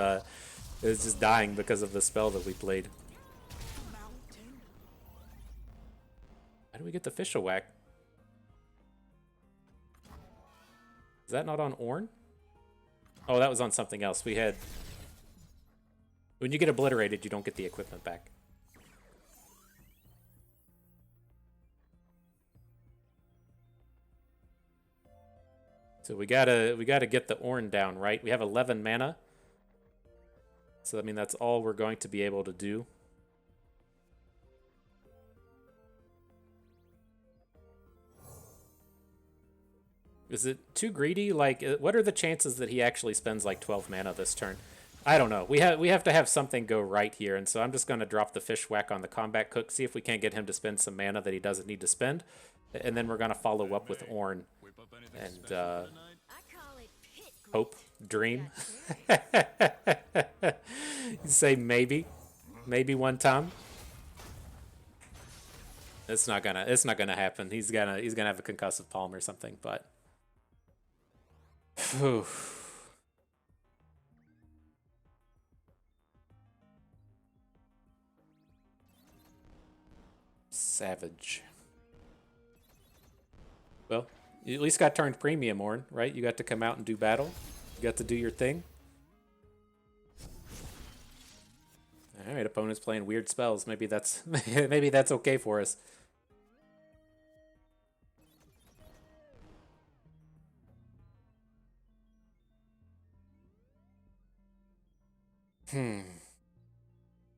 dying because of the spell that we played. How do we get the Fish Whack? Is that not on Ornn? Oh, that was on something else. We had... When you get obliterated, you don't get the equipment back. So we gotta get the Ornn down, right? We have 11 mana. So I mean that's all we're going to be able to do. Is it too greedy? Like, what are the chances that he actually spends like 12 mana this turn? I don't know. We have to have something go right here, and so I'm just going to drop the Fish Whack on the Combat Cook, see if we can't get him to spend some mana that he doesn't need to spend, and then we're going to follow up with Ornn and hope, dream. You say maybe one time. It's not gonna happen. He's gonna have a concussive palm or something, but. Whew. Savage. Well, you at least got turned premium, Ornn, right? You got to come out and do battle. You got to do your thing. All right, opponent's playing weird spells. Maybe that's maybe that's okay for us.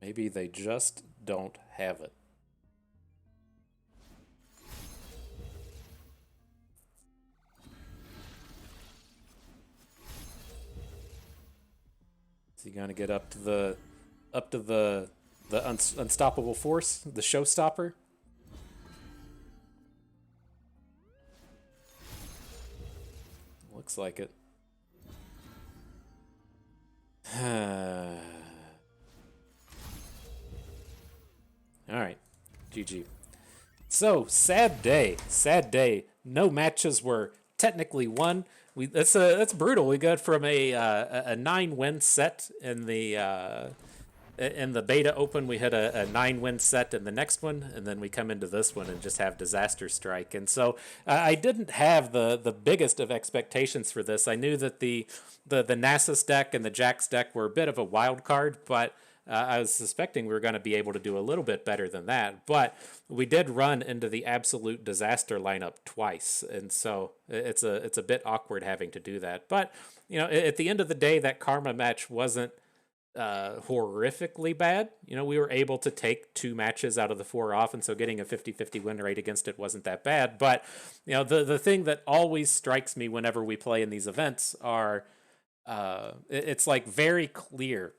Maybe they just don't have it. Is he gonna get up to the unstoppable force, the showstopper? Looks like it. Alright, GG. So, sad day. No matches were technically won. That's brutal. We got from a 9-win set in the beta open. We had a 9-win set in the next one, and then we come into this one and just have Disaster Strike. And so I didn't have the biggest of expectations for this. I knew that the Nasus deck and the Jax deck were a bit of a wild card, but I was suspecting we were going to be able to do a little bit better than that. But we did run into the absolute disaster lineup twice, and so it's a bit awkward having to do that. But you know, at the end of the day, that Karma match wasn't horrifically bad. You know, we were able to take 2 matches out of the 4 off, and so getting a 50-50 win rate against it wasn't that bad. But you know, the thing that always strikes me whenever we play in these events are it's like very clear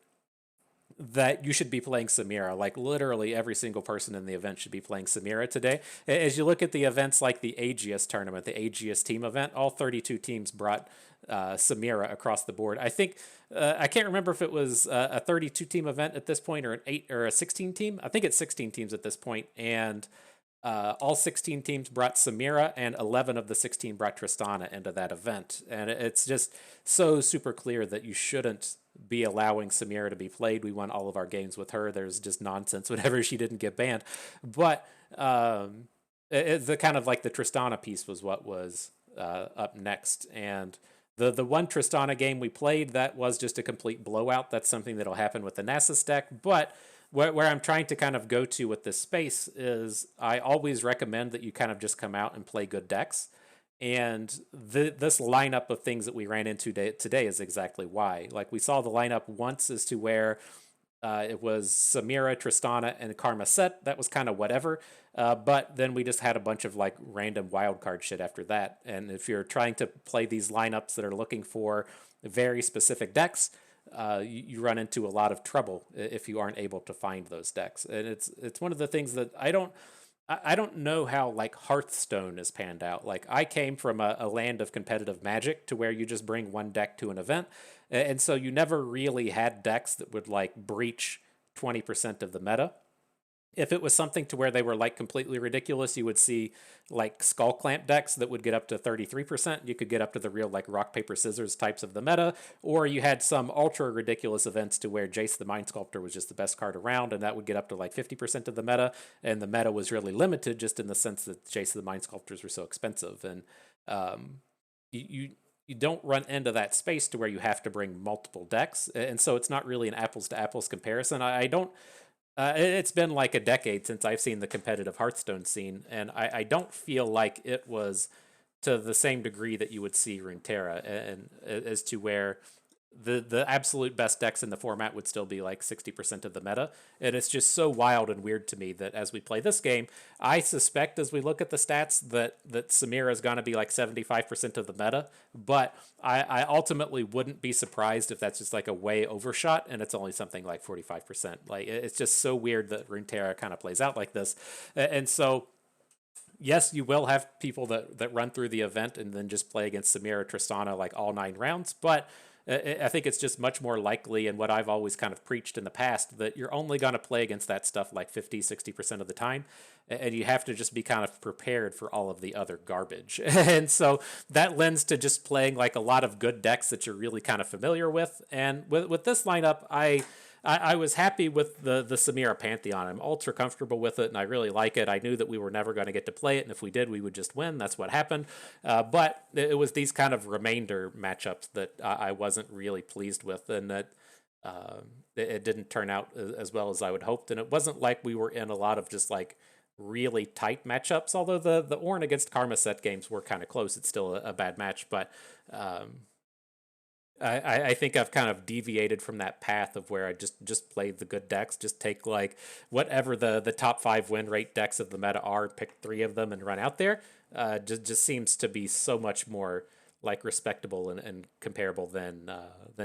that you should be playing Samira. Like literally every single person in the event should be playing Samira today. As you look at the events like the Aegis tournament, the Aegis team event, all 32 teams brought Samira across the board. I think I can't remember if it was a 32 team event at this point or an 8 or a 16 team. I think it's 16 teams at this point, and all 16 teams brought Samira, and 11 of the 16 brought Tristana into that event. And it's just so super clear that you shouldn't be allowing Samira to be played. We won all of our games with her. There's just nonsense whenever she didn't get banned. But the kind of like the Tristana piece was what was up next. And The one Tristana game we played, that was just a complete blowout. That's something that'll happen with the Nasus deck. But where I'm trying to kind of go to with this space is I always recommend that you kind of just come out and play good decks. And this lineup of things that we ran into today is exactly why. Like, we saw the lineup once as to where it was Samira, Tristana, and Karma set. That was kind of whatever. But then we just had a bunch of like random wildcard shit after that. And if you're trying to play these lineups that are looking for very specific decks, you run into a lot of trouble if you aren't able to find those decks. And it's one of the things that I don't know how like Hearthstone is panned out. Like, I came from a land of competitive Magic to where you just bring one deck to an event, and so you never really had decks that would like breach 20% of the meta. If it was something to where they were like completely ridiculous, you would see like Skull Clamp decks that would get up to 33%. You could get up to the real like rock, paper, scissors types of the meta, or you had some ultra ridiculous events to where Jace the Mind Sculptor was just the best card around, and that would get up to like 50% of the meta, and the meta was really limited just in the sense that Jace the Mind Sculptors were so expensive. And you don't run into that space to where you have to bring multiple decks, and so it's not really an apples to apples comparison. I don't. It's been like a decade since I've seen the competitive Hearthstone scene, and I don't feel like it was to the same degree that you would see Runeterra, and as to where the absolute best decks in the format would still be like 60% of the meta. And it's just so wild and weird to me that as we play this game, I suspect as we look at the stats that Samira is going to be like 75% of the meta, but I ultimately wouldn't be surprised if that's just like a way overshot and it's only something like 45%. Like, it's just so weird that Runeterra kind of plays out like this. And so yes, you will have people that run through the event and then just play against Samira, Tristana like all 9 rounds, but I think it's just much more likely, and what I've always kind of preached in the past, that you're only going to play against that stuff like 50-60% of the time, and you have to just be kind of prepared for all of the other garbage. And so that lends to just playing like a lot of good decks that you're really kind of familiar with. And with this lineup, I was happy with the Samira Pantheon. I'm ultra comfortable with it, and I really like it. I knew that we were never going to get to play it, and if we did, we would just win. That's what happened. But it was these kind of remainder matchups that I wasn't really pleased with, and that it didn't turn out as well as I would hoped. And it wasn't like we were in a lot of just like really tight matchups, although the Ornn against Karma set games were kind of close. It's still a bad match, but I think I've kind of deviated from that path of where I just played the good decks, just take like whatever the top 5 win rate decks of the meta are, pick 3 of them and run out there. Just seems to be so much more like respectable and comparable than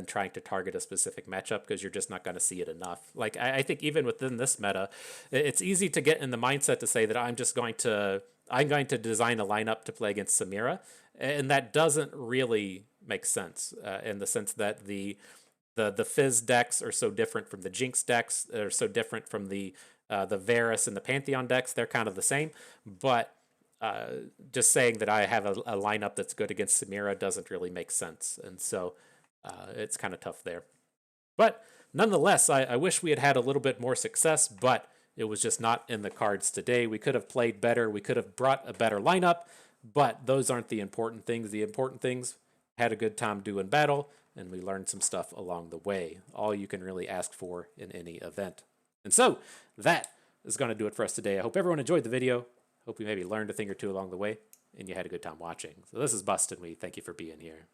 trying to target a specific matchup, because you're just not going to see it enough. Like, I think even within this meta, it's easy to get in the mindset to say that I'm going to design a lineup to play against Samira, and that doesn't really make sense in the sense that the Fizz decks are so different from the Jinx decks, are so different from the Varus and the Pantheon decks. They're kind of the same, but just saying that I have a lineup that's good against Samira doesn't really make sense, and so it's kind of tough there. But nonetheless, I wish we had had a little bit more success, but it was just not in the cards today. We could have played better. We could have brought a better lineup, but those aren't the important things. The important things, had a good time doing battle, and we learned some stuff along the way. All you can really ask for in any event. And so that is going to do it for us today. I hope everyone enjoyed the video. Hope you maybe learned a thing or two along the way, and you had a good time watching. So this is Bust, and we thank you for being here.